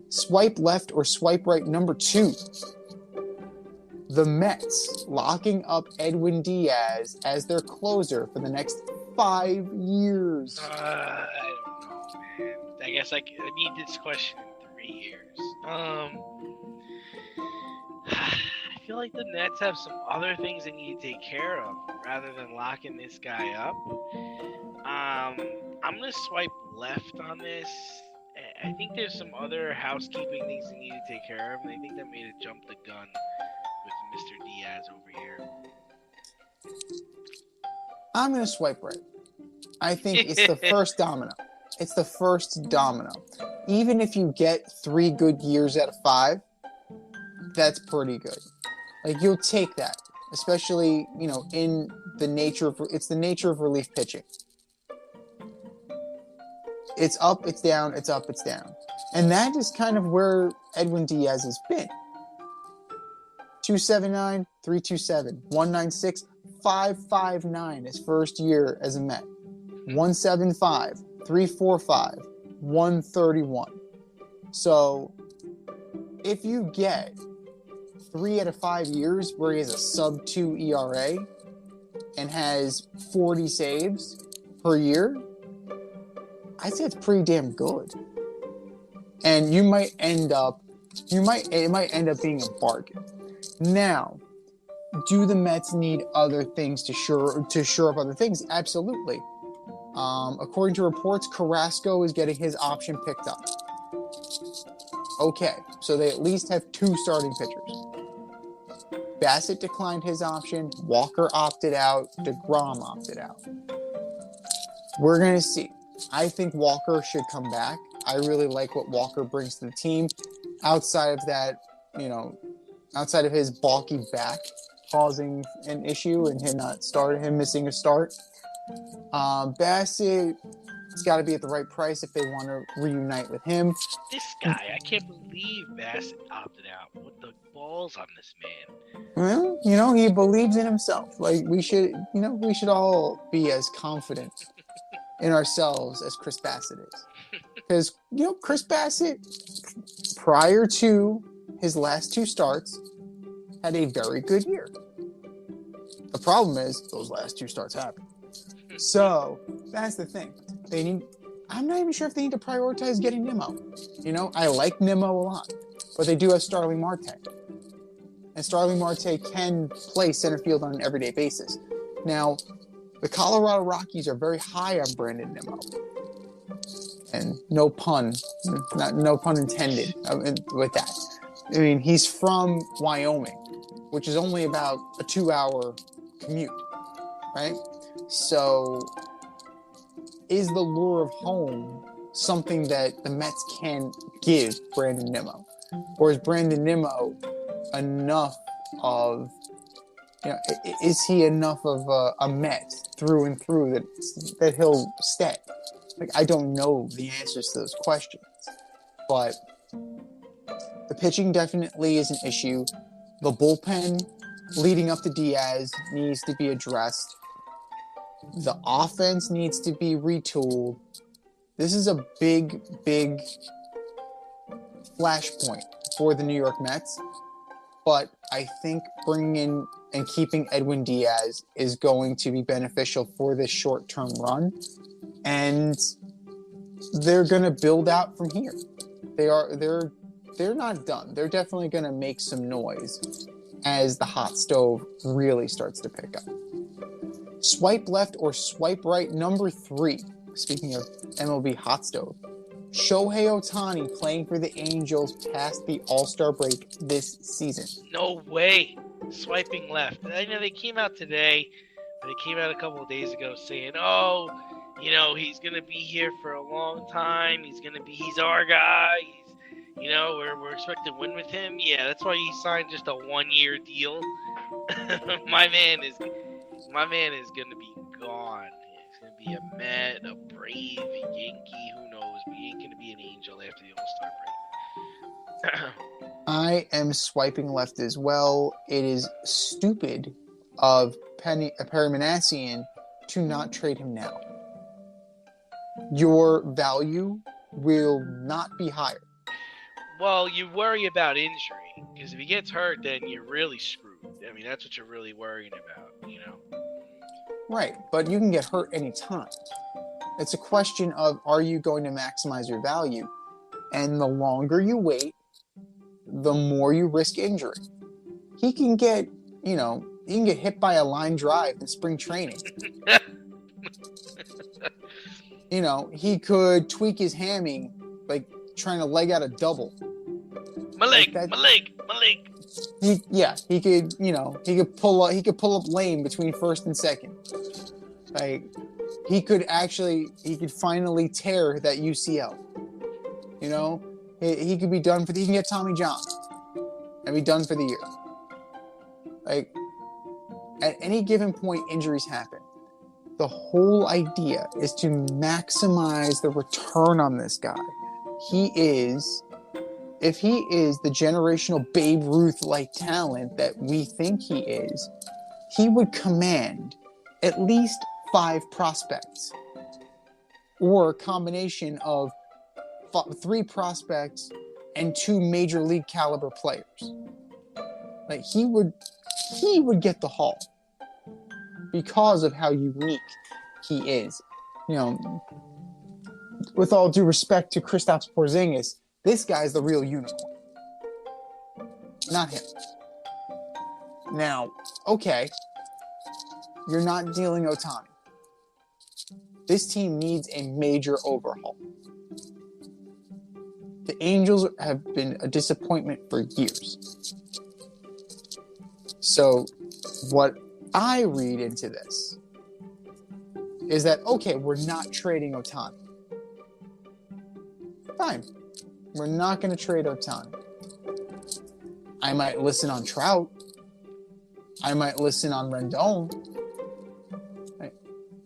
Swipe left or swipe right, number 2. The Mets locking up Edwin Diaz as their closer for the next 5 years. I don't know, man. I guess I need this question in 3 years. I feel like the Nets have some other things they need to take care of rather than locking this guy up. I'm going to swipe left on this. I think there's some other housekeeping things they need to take care of, and I think they may have jumped the gun with Mr. Diaz over here. I'm going to swipe right. I think it's the first domino. It's the first domino. Even if you get 3 good years out of 5, that's pretty good. You'll take that, especially, in the nature of relief pitching. It's up, it's down, it's up, it's down. And that is kind of where Edwin Diaz has been. 279, 327, 196, 559 his first year as a Met. 175, 345, 131. So if you get 3 out of 5 years where he has a sub-2 ERA and has 40 saves per year, I'd say it's pretty damn good. And it might end up being a bargain. Now, do the Mets need other things to shore up other things? Absolutely. According to reports, Carrasco is getting his option picked up. Okay, so they at least have 2 starting pitchers. Bassett declined his option. Walker opted out. DeGrom opted out. We're going to see. I think Walker should come back. I really like what Walker brings to the team. Outside of that, outside of his balky back causing an issue and him missing a start. Bassett, It's got to be at the right price if they want to reunite with him. This guy, I can't believe Bassett opted out. What the balls on this man? Well, he believes in himself. Like we should all be as confident in ourselves as Chris Bassett is. Because, Chris Bassett, prior to his last 2 starts, had a very good year. The problem is those last 2 starts happened. So that's the thing. I'm not even sure if they need to prioritize getting Nimmo. I like Nimmo a lot, but they do have Starling Marte. And Starling Marte can play center field on an everyday basis. Now, the Colorado Rockies are very high on Brandon Nimmo. And no pun intended with that. I mean, he's from Wyoming, which is only about a 2-hour commute, right? So, is the lure of home something that the Mets can give Brandon Nimmo? Or is Brandon Nimmo enough of, is he enough of a Met through and through that he'll stay? Like, I don't know the answers to those questions. But the pitching definitely is an issue. The bullpen leading up to Diaz needs to be addressed. The offense needs to be retooled. This is a big, big flashpoint for the New York Mets. But I think bringing in and keeping Edwin Diaz is going to be beneficial for this short-term run. And they're going to build out from here. They're not done. They're definitely going to make some noise as the hot stove really starts to pick up. Swipe left or swipe right, number 3. Speaking of MLB hot stove, Shohei Ohtani playing for the Angels past the All-Star break this season. No way. Swiping left. I know they came out today, but they came out a couple of days ago saying, he's going to be here for a long time. He's our guy. We're expecting to win with him. Yeah, that's why he signed just a 1-year deal. My man is going to be gone. He's going to be a Met, a Brave, a Yankee, who knows, but he ain't going to be an Angel after the All-Star break. I am swiping left as well. It is stupid of Perry Manassian to not trade him now. Your value will not be higher. Well, you worry about injury, because if he gets hurt, then you're really screwed. I mean, that's what you're really worrying about, Right, but you can get hurt anytime. It's a question of, are you going to maximize your value? And the longer you wait, the more you risk injury. He can get hit by a line drive in spring training. He could tweak his hammy, like trying to leg out a double. My leg. He could pull up lane between first and second. Like, he could finally tear that UCL. He could be done he can get Tommy John and be done for the year. Like, at any given point, injuries happen. The whole idea is to maximize the return on this guy. If he is the generational Babe Ruth-like talent that we think he is, he would command at least 5 prospects, or a combination of 3 prospects and 2 major league caliber players. Like, he would get the haul because of how unique he is. With all due respect to Kristaps Porzingis, this guy's the real unicorn, not him. Now, okay, you're not dealing Ohtani. This team needs a major overhaul. The Angels have been a disappointment for years. So, what I read into this is that, okay, we're not trading Ohtani. Fine. We're not going to trade Ohtani. I might listen on Trout. I might listen on Rendon. Right?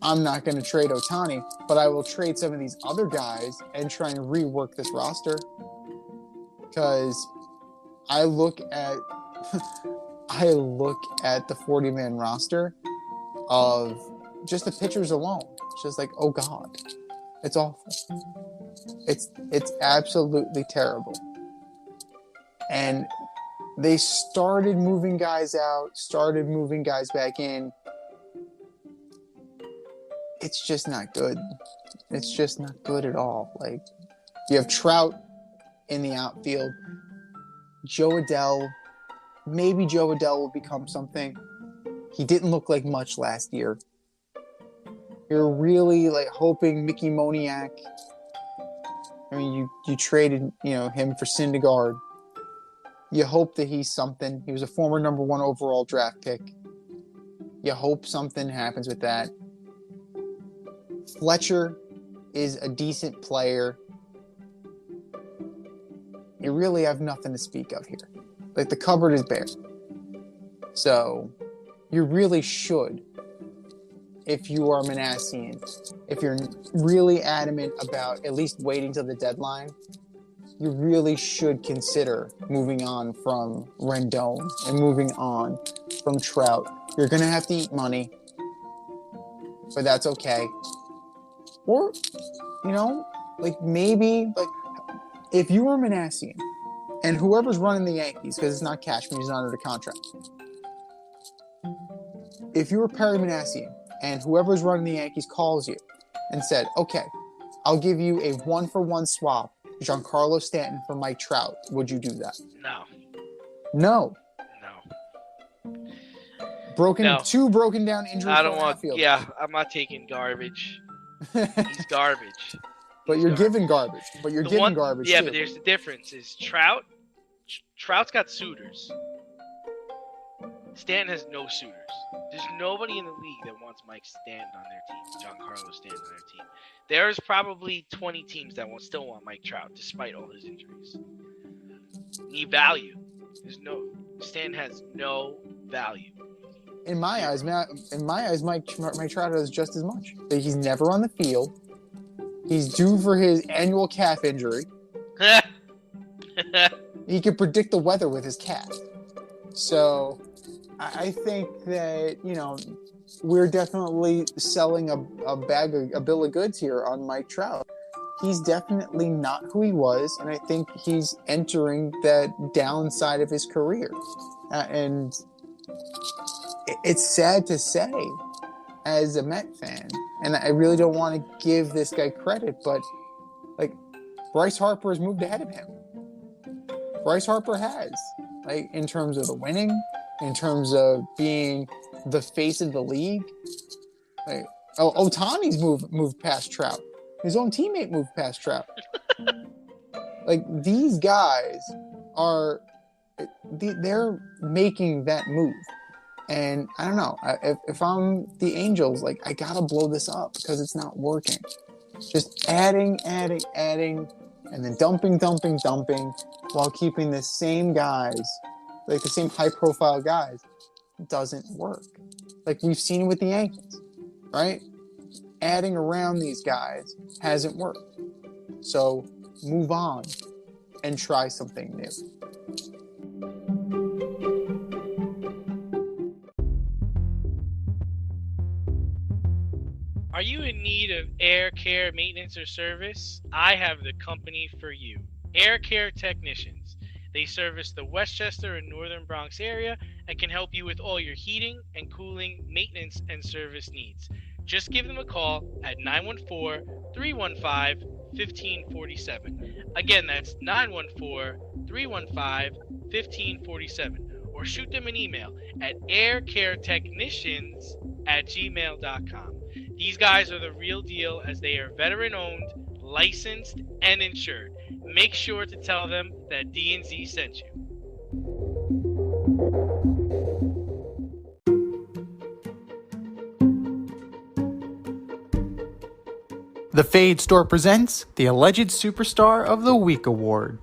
I'm not going to trade Ohtani, but I will trade some of these other guys and try and rework this roster. Because I look at the 40-man roster of just the pitchers alone. It's just like, oh God, it's awful. It's absolutely terrible. And they started moving guys out, started moving guys back in. It's just not good. It's just not good at all. Like, you have Trout in the outfield. Joe Adell. Maybe Joe Adell will become something. He didn't look like much last year. You're really like hoping Mickey Moniak. I mean, you traded him for Syndergaard. You hope that he's something. He was a former number 1 overall draft pick. You hope something happens with that. Fletcher is a decent player. You really have nothing to speak of here. Like, the cupboard is bare. So, you really should, if you are Manassian, if you're really adamant about at least waiting till the deadline, you really should consider moving on from Rendon and moving on from Trout. You're going to have to eat money, but that's okay. Or, maybe, if you were Manassian and whoever's running the Yankees, because it's not Cashman, he's not under contract. If you were Perry Manassian and whoever's running the Yankees calls you and said, okay, I'll give you a 1-for-1 swap, Giancarlo Stanton for Mike Trout, would you do that? No. Two broken down injuries. I don't want. Yeah, I'm not taking garbage. He's garbage. But you're giving garbage. Garbage. Yeah, too. but there's the difference. Is Trout's got suitors. Stanton has no suitors. There's nobody in the league that wants Mike Stanton on their team, Giancarlo Stanton on their team. There's probably 20 teams that will still want Mike Trout, despite all his injuries. Need value. Stanton has no value. In my eyes, Mike Trout has just as much. He's never on the field. He's due for his annual calf injury. He can predict the weather with his calf. So I think that, we're definitely selling a bill of goods here on Mike Trout. He's definitely not who he was, and I think he's entering that downside of his career. And it's sad to say, as a Met fan, and I really don't want to give this guy credit, but Bryce Harper has moved ahead of him. Bryce Harper has, in terms of the winning, in terms of being the face of the league. Ohtani's moved past Trout. His own teammate moved past Trout. These guys they're making that move. And I don't know, if I'm the Angels, I gotta blow this up because it's not working. Just adding, and then dumping, while keeping the same guys, the same high-profile guys, doesn't work. We've seen with the Yankees, right? Adding around these guys hasn't worked. So move on and try something new. Are you in need of air care maintenance or service? I have the company for you. Air Care Technicians. They service the Westchester and Northern Bronx area and can help you with all your heating and cooling, maintenance, and service needs. Just give them a call at 914-315-1547. Again, that's 914-315-1547. Or shoot them an email at aircaretechnicians@gmail.com. These guys are the real deal as they are veteran-owned, licensed, and insured. Make sure to tell them that D&Z sent you. The Fade Store presents the Alleged Superstar of the Week Award.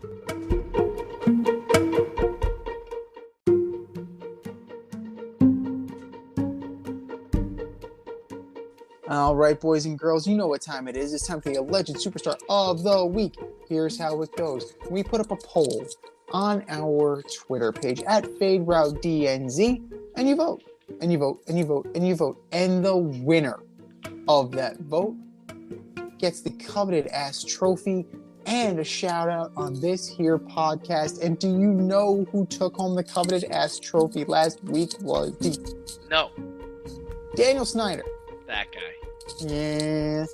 All right, boys and girls, you know what time it is. It's time for the Alleged Superstar of the Week. Here's how it goes. We put up a poll on our Twitter page at FadeRouteDNZ, and you vote, and you vote, and you vote, and you vote. And the winner of that vote gets the coveted-ass trophy and a shout-out on this here podcast. And do you know who took home the coveted-ass trophy last week? No. Daniel Snyder. That guy. Yeah,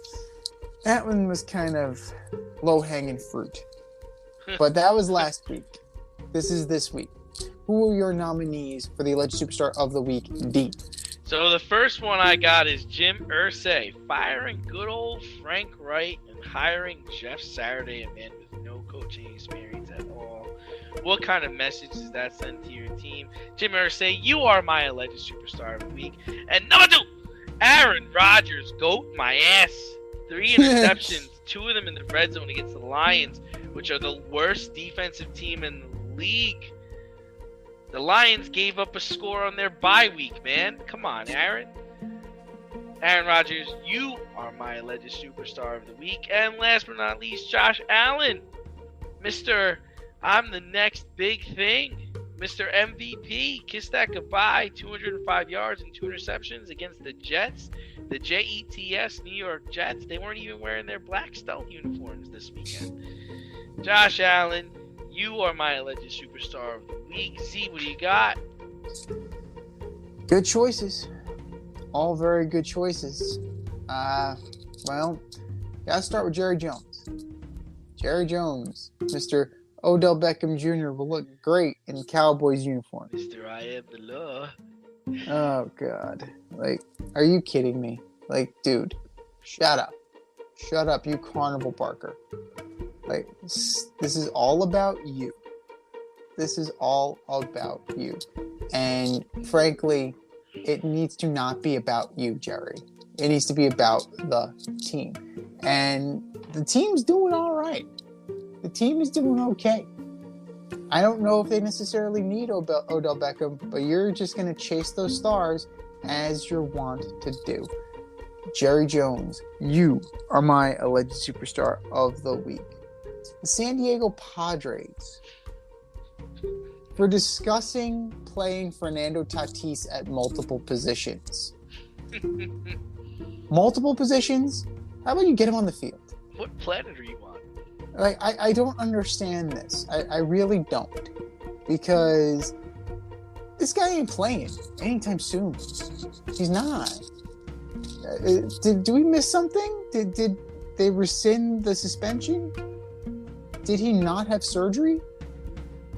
that one was kind of low-hanging fruit. But that was last week. This is this week. Who are your nominees for the Alleged Superstar of the Week, D? So the first one I got is Jim Irsay firing good old Frank Wright and hiring Jeff Saturday, a man with no coaching experience at all. What kind of message does that send to your team? Jim Irsay, you are my Alleged Superstar of the Week. And number 2, Aaron Rodgers, goat my ass. 3 interceptions, 2 of them in the red zone against the Lions, which are the worst defensive team in the league. The Lions gave up a score on their bye week, man. Come on, Aaron. Aaron Rodgers, you are my Alleged Superstar of the Week. And last but not least, Josh Allen. Mr. I'm the next big thing. Mr. MVP, kiss that goodbye. 205 yards and 2 interceptions against the Jets. The Jets, New York Jets. They weren't even wearing their black stealth uniforms this weekend. Josh Allen, you are my Alleged Superstar of the Week. Z, what do you got? Good choices. All very good choices. Well, gotta start with Jerry Jones. Jerry Jones, Mr. Odell Beckham Jr. will look great in Cowboys uniform. Mr. I am the law. Oh, God. Like, are you kidding me? Like, dude, shut up. Shut up, you carnival barker. Like, this is all about you. This is all about you. And frankly, it needs to not be about you, Jerry. It needs to be about the team. And the team's doing all right. The team is doing okay. I don't know if they necessarily need Odell Beckham, but you're just going to chase those stars as you're wont to do. Jerry Jones, you are my Alleged Superstar of the Week. The San Diego Padres, for discussing playing Fernando Tatis at multiple positions. Multiple positions? How about you get him on the field? What planet are you on? Like, I don't understand this. I really don't. Because this guy ain't playing anytime soon. He's not. Do we miss something? Did they rescind the suspension? Did he not have surgery?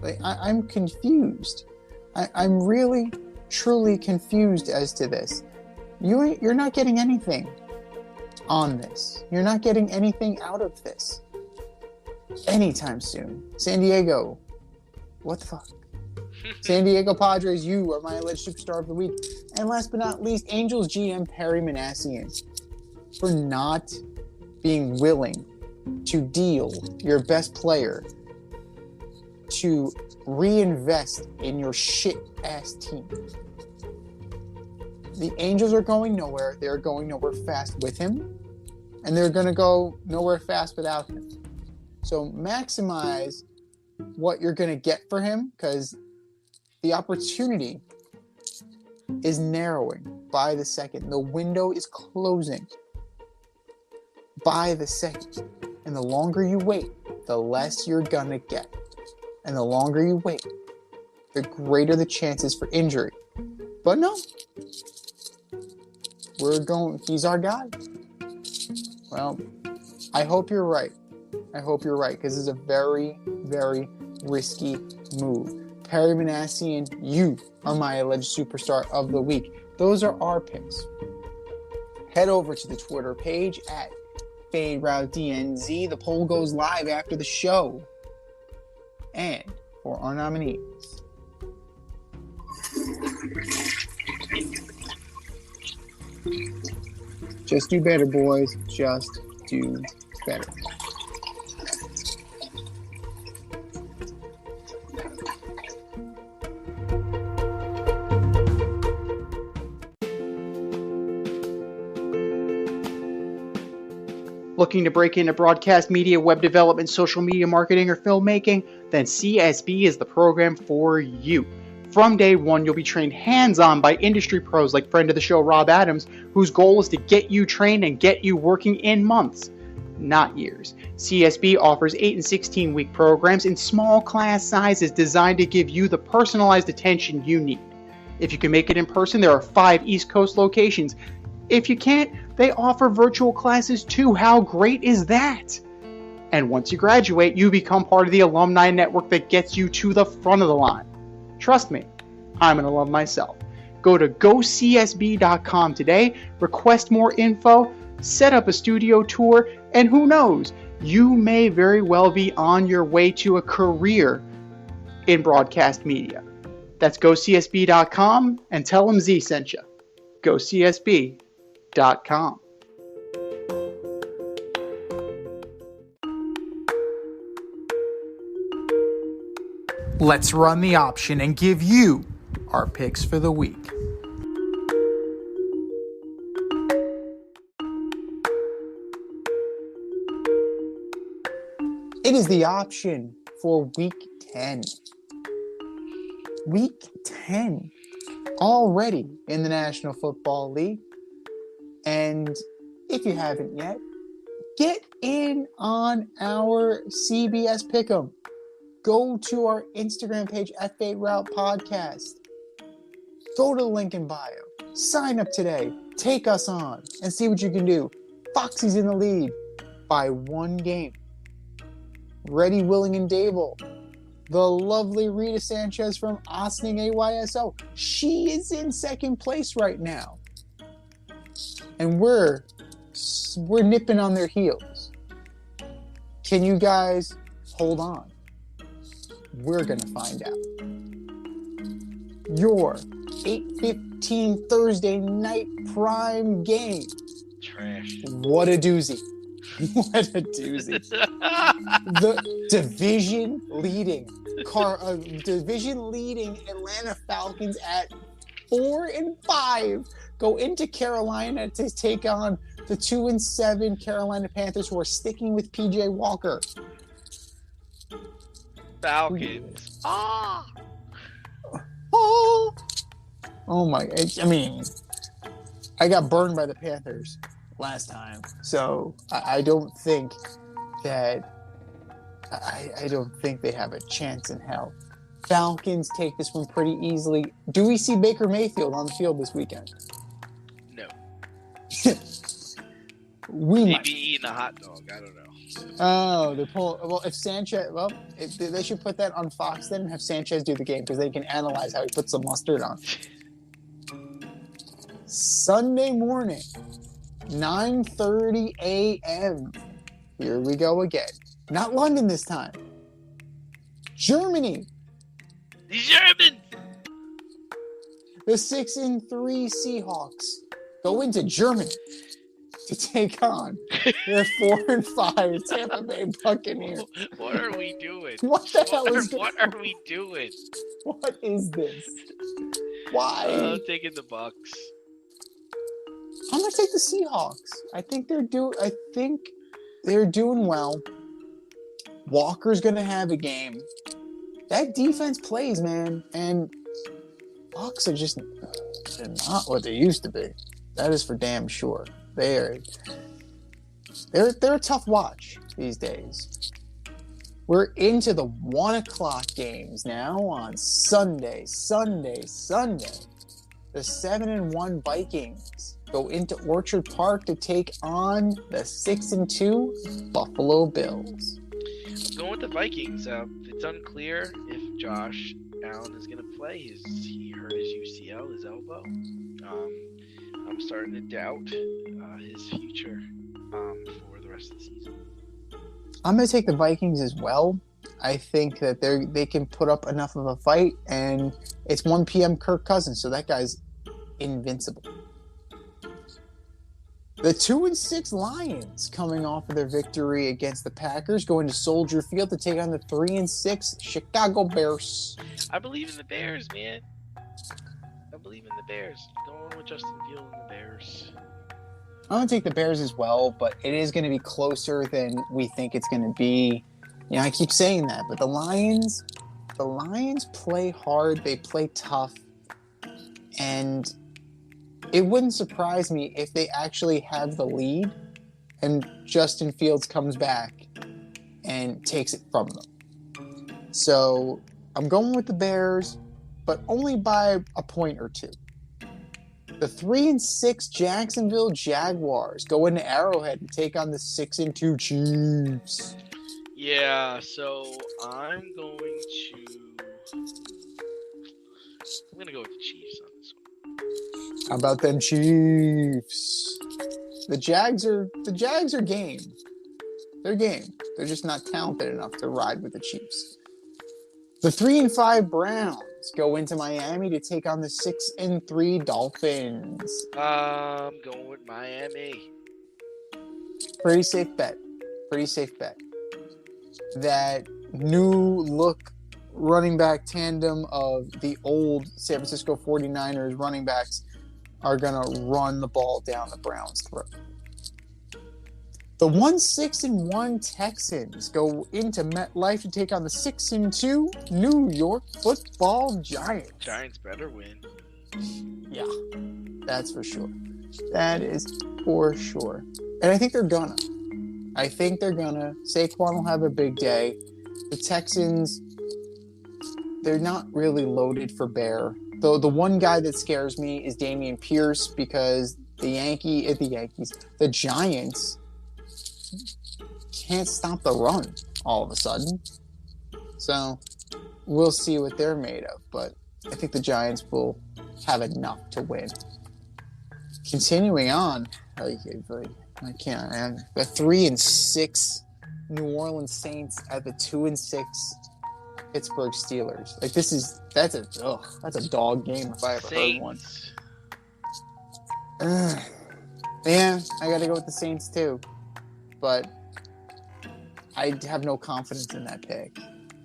Like, I'm confused. I'm really, truly confused as to this. You're not getting anything on this. You're not getting anything out of this anytime soon. San Diego, what the fuck? San Diego Padres, you are my Alleged Superstar of the Week. And last but not least, Angels GM Perry Manassian, for not being willing to deal your best player to reinvest in your shit-ass team. The Angels are going nowhere. They're going nowhere fast with him, and they're going to go nowhere fast without him. So maximize what you're going to get for him, because the opportunity is narrowing by the second. The window is closing by the second. And the longer you wait, the less you're going to get. And the longer you wait, the greater the chances for injury. But no, he's our guy. Well, I hope you're right. I hope you're right, because it's a very, very risky move. Perry Manassian, you are my Alleged Superstar of the Week. Those are our picks. Head over to the Twitter page at FadeRouteDNZ. The poll goes live after the show. And for our nominees, just do better, boys. Just do better. Looking to break into broadcast media, web development, social media marketing, or filmmaking? Then CSB is the program for you. From day one, you'll be trained hands-on by industry pros like friend of the show Rob Adams, whose goal is to get you trained and get you working in months, not years. CSB offers 8 and 16-week programs in small class sizes designed to give you the personalized attention you need. If you can make it in person, there are 5 East Coast locations. If you can't, they offer virtual classes too. How great is that? And once you graduate, you become part of the alumni network that gets you to the front of the line. Trust me, I'm an alum myself. Go to gocsb.com today, request more info, set up a studio tour, and who knows, you may very well be on your way to a career in broadcast media. That's gocsb.com and tell them Z sent you. gocsb.com. Let's run the option and give you our picks for the week. It is the option for Week 10. Week 10 already in the National Football League. And if you haven't yet, get in on our CBS Pick'em. Go to our Instagram page at Fade Route Podcast. Go to the link in bio. Sign up today. Take us on and see what you can do. Foxy's in the lead by 1 game. Ready, Willing, and Dable. The lovely Rita Sanchez from Ossining AYSO. She is in second place right now. And we're nipping on their heels. Can you guys hold on? We're going to find out. Your 8:15 Thursday night prime game. Trash. What a doozy. What a doozy. The division leading Atlanta Falcons at 4-5 go into Carolina to take on the 2-7 Carolina Panthers, who are sticking with PJ Walker. Falcons. Oh my! I mean, I got burned by the Panthers last time, so I don't think that I don't think they have a chance in hell. Falcons take this one pretty easily. Do we see Baker Mayfield on the field this weekend? No. We Maybe might. eating a hot dog. I don't know. Oh, they're pulling. Well, if Sanchez, they should put that on Fox then and have Sanchez do the game because they can analyze how he puts some mustard on. Sunday morning, 9:30 a.m. Here we go again. Not London this time. Germany. The Germans. The 6-3 Seahawks go into Germany to take on the 4-5 Tampa Bay Buccaneers. What are we doing? What the hell is What are we doing? What is this? Why? I'm taking the Bucks. I'm gonna take the Seahawks. I think they're doing well. Walker's gonna have a game. That defense plays, man, and Bucks are they're not what they used to be. That is for damn sure. They're a tough watch these days. We're into the 1:00 games now on Sunday. The 7-1 Vikings go into Orchard Park to take on the 6-2 Buffalo Bills. I'm going with the Vikings. It's unclear if Josh Allen is going to play. He hurt his UCL, his elbow. I'm starting to doubt his future for the rest of the season. I'm going to take the Vikings as well. I think that they can put up enough of a fight, and it's 1 p.m. Kirk Cousins, so that guy's invincible. The 2-6 Lions, coming off of their victory against the Packers, going to Soldier Field to take on the 3-6 Chicago Bears. I believe in the Bears, man. I believe in the Bears. Going with Justin Fields and the Bears. I'm going to take the Bears as well, but it is going to be closer than we think it's going to be. You know, I keep saying that, but the Lions play hard. They play tough. And it wouldn't surprise me if they actually have the lead and Justin Fields comes back and takes it from them. So I'm going with the Bears, but only by a point or two. The 3-6 Jacksonville Jaguars go into Arrowhead and take on the 6-2 Chiefs. Yeah, so I'm going to go with the Chiefs on this one. How about them Chiefs? The Jags are game. They're game. They're just not talented enough to ride with the Chiefs. The 3-5 Browns go into Miami to take on the 6-3 Dolphins. I'm going with Miami. Pretty safe bet. That new look running back tandem of the old San Francisco 49ers running backs are going to run the ball down the Browns' throat. The 1-6-1 Texans go into MetLife to take on the 6-2 New York Football Giants. Giants better win. Yeah, that's for sure. That is for sure. And I think they're gonna. Saquon will have a big day. The Texans, they're not really loaded for bear. Though the one guy that scares me is Dameon Pierce because the Giants can't stop the run all of a sudden. So we'll see what they're made of, but I think the Giants will have enough to win. Continuing on, I can't. The 3-6 New Orleans Saints at the 2-6 Pittsburgh Steelers. Like that's a dog game if I ever heard one. Yeah, I got to go with the Saints too, but I have no confidence in that pick,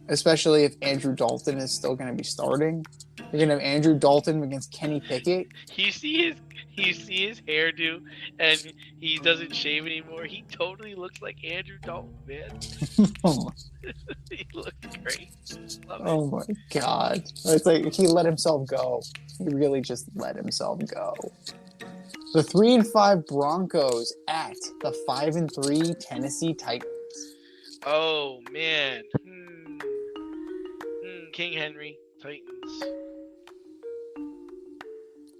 especially if Andrew Dalton is still going to be starting. You're going to have Andrew Dalton against Kenny Pickett. You see his hairdo, and he doesn't shave anymore. He totally looks like Andrew Dalton, man. He looks great. Oh my God. It's like he let himself go. He really just let himself go. The 3-5 Broncos at the 5-3 Tennessee Titans. Oh, man. King Henry, Titans.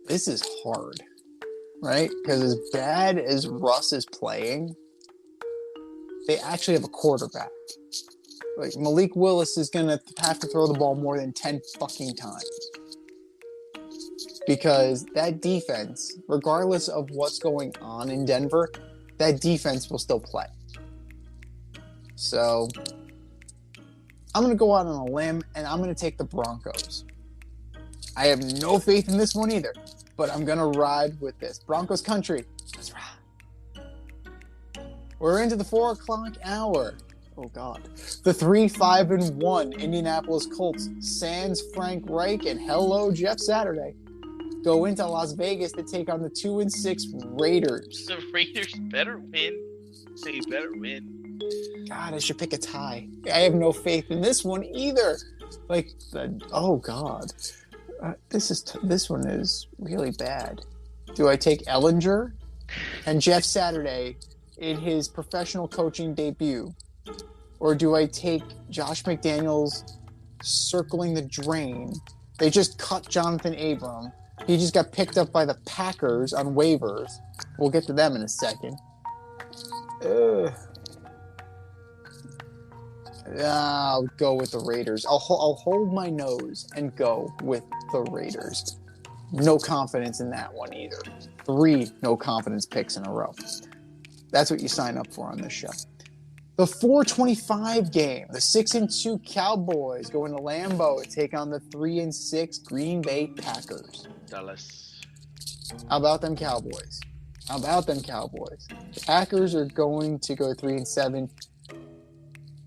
This is hard, right? Because as bad as Russ is playing, they actually have a quarterback. Like, Malik Willis is going to have to throw the ball more than 10 fucking times. Because that defense, regardless of what's going on in Denver, that defense will still play. So, I'm going to go out on a limb, and I'm going to take the Broncos. I have no faith in this one either, but I'm going to ride with this. Broncos country. Let's ride. We're into the 4 o'clock hour. Oh, God. The 3-5-1 Indianapolis Colts, sans Frank Reich, and hello, Jeff Saturday, go into Las Vegas to take on the 2-6 Raiders. The Raiders better win. They better win. God, I should pick a tie. I have no faith in this one either. Oh God, this one is really bad. Do I take Ellinger and Jeff Saturday in his professional coaching debut, or do I take Josh McDaniels circling the drain? They just cut Jonathan Abram. He just got picked up by the Packers on waivers. We'll get to them in a second. I'll go with the Raiders. I'll hold my nose and go with the Raiders. No confidence in that one either. 3 no confidence picks in a row. That's what you sign up for on this show. The 4:25 game. The 6-2 Cowboys go into Lambeau to take on the 3-6 Green Bay Packers. Dallas. How about them Cowboys? The Packers are going to go 3-7.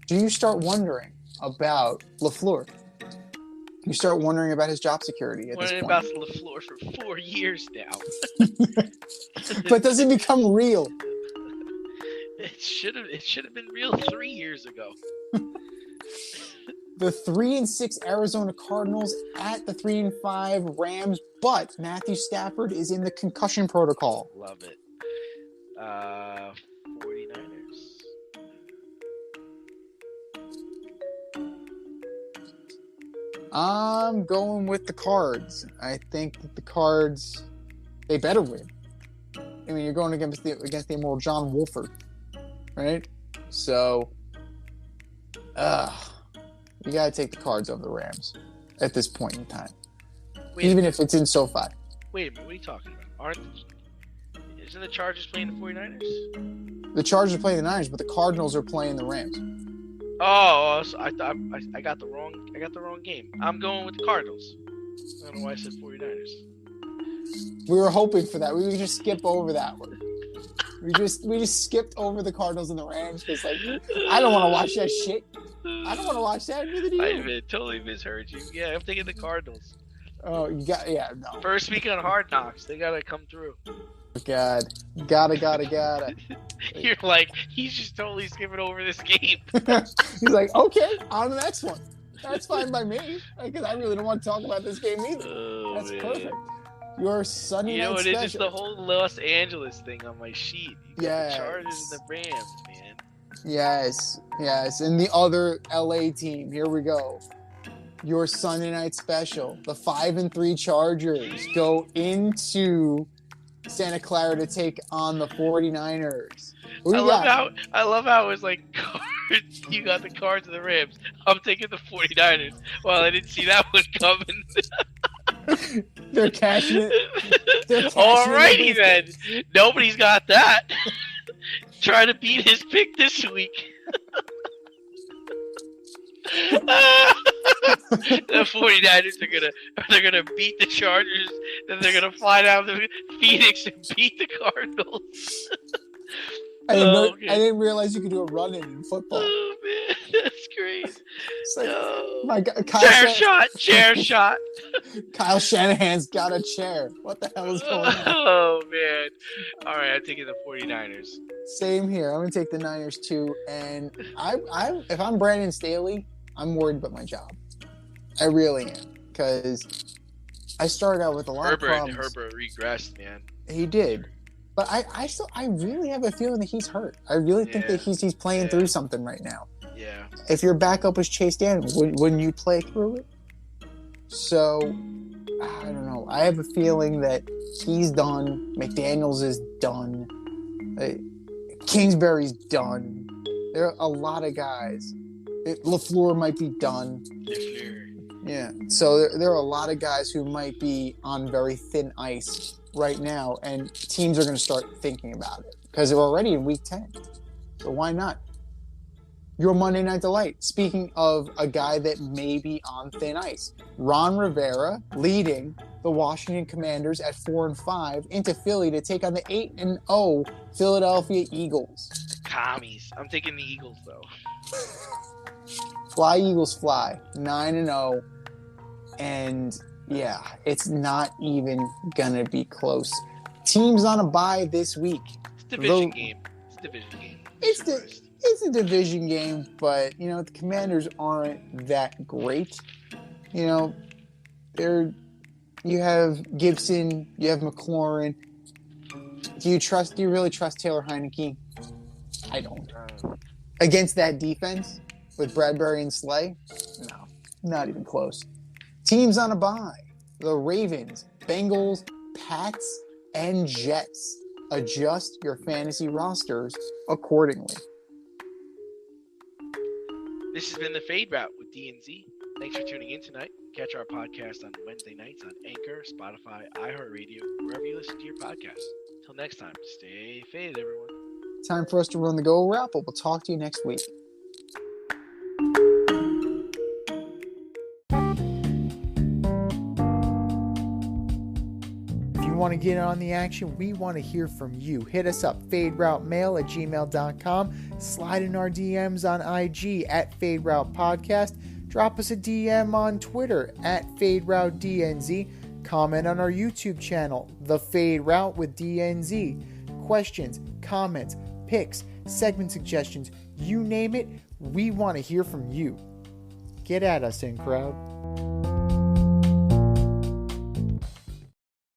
Do you start wondering about LaFleur? You start wondering about his job security at this Wondering point. about LaFleur for 4 years now. But does it become real? It should have been real 3 years ago. The 3-6 Arizona Cardinals at the 3-5 Rams, but Matthew Stafford is in the concussion protocol. Love it. 49ers. I'm going with the Cards. I think that the Cards, they better win. I mean, you're going against the immortal John Wolford, right? So, you got to take the Cards over the Rams at this point in time. Even if it's in SoFi. Wait a minute, what are you talking about? Isn't the Chargers playing the 49ers? The Chargers are playing the Niners, but the Cardinals are playing the Rams. Oh, so I got the wrong game. I'm going with the Cardinals. I don't know why I said 49ers. We were hoping for that. We would just skip over that one. We just skipped over the Cardinals and the Rams because, like, I don't want to watch that shit. I don't want to watch that. Neither do you. I totally misheard you. Yeah, I'm taking the Cardinals. Oh, you got, yeah, no. First week on Hard Knocks, they gotta come through. God, gotta. You're like, he's just totally skipping over this game. He's like, okay, on to the next one. That's fine by me because I really don't want to talk about this game either. Oh, That's man. perfect. Your Sunday You know night what special. it is? It's the whole Los Angeles thing on my sheet. You got Yes. the Chargers and the Rams, man. Yes, and the other LA team. Here we go. Your Sunday night special. The 5-3 Chargers go into Santa Clara to take on the 49ers. Who I you love got? how it was like Cards. You got the Cards and the Rams. I'm taking the 49ers. Well, I didn't see that one coming. They're cashing it. Alrighty then. Nobody's got that. Trying to beat his pick this week. The 49ers are gonna beat the Chargers, then they're gonna fly down to Phoenix and beat the Cardinals. I didn't, know, Okay. I didn't realize you could do a run-in in football. Oh man, that's crazy. It's like, No. my God, Chair shot. Kyle Shanahan's got a chair. What the hell is going on? Oh man. All right, I'm taking the 49ers. Same here. I'm gonna take the Niners too. And I if I'm Brandon Staley, I'm worried about my job. I really am because I started out with a lot of problems. Herbert regressed, man. He did, but I really have a feeling that he's hurt. I really think that he's playing through something right now. Yeah. If your backup was Chase Daniel, wouldn't you play through it? So I don't know. I have a feeling that he's done. McDaniels is done. Kingsbury's done. There are a lot of guys. LaFleur might be done. Yeah. So there are a lot of guys who might be on very thin ice right now, and teams are going to start thinking about it because they're already in Week 10. So why not? Your Monday Night Delight. Speaking of a guy that may be on thin ice, Ron Rivera leading the Washington Commanders at 4-5 into Philly to take on the 8-0 Philadelphia Eagles. The commies. I'm taking the Eagles though. Fly Eagles fly, 9-0, and yeah, it's not even gonna be close. Teams on a bye this week. It's a division game. It's a division game, but you know the Commanders aren't that great. You know, you have Gibson, you have McLaurin. Do you really trust Taylor Heineke? I don't. Against that defense with Bradbury and Slay? No, not even close. Teams on a bye. The Ravens, Bengals, Pats, and Jets. Adjust your fantasy rosters accordingly. This has been the Fade Route with D&Z. Thanks for tuning in tonight. Catch our podcast on Wednesday nights on Anchor, Spotify, iHeartRadio, wherever you listen to your podcasts. Till next time, stay faded, everyone. Time for us to run the Go Wrap, but we'll talk to you next week. If you want to get on the action, we want to hear from you. Hit us up, faderoutemail@gmail.com. Slide in our DMs on IG @FadeRoutePodcast. Drop us a DM on Twitter at FadeRouteDNZ. Comment on our YouTube channel, The Fade Route with DNZ. Questions, comments, picks, segment suggestions, you name it, we want to hear from you. Get at us, in crowd.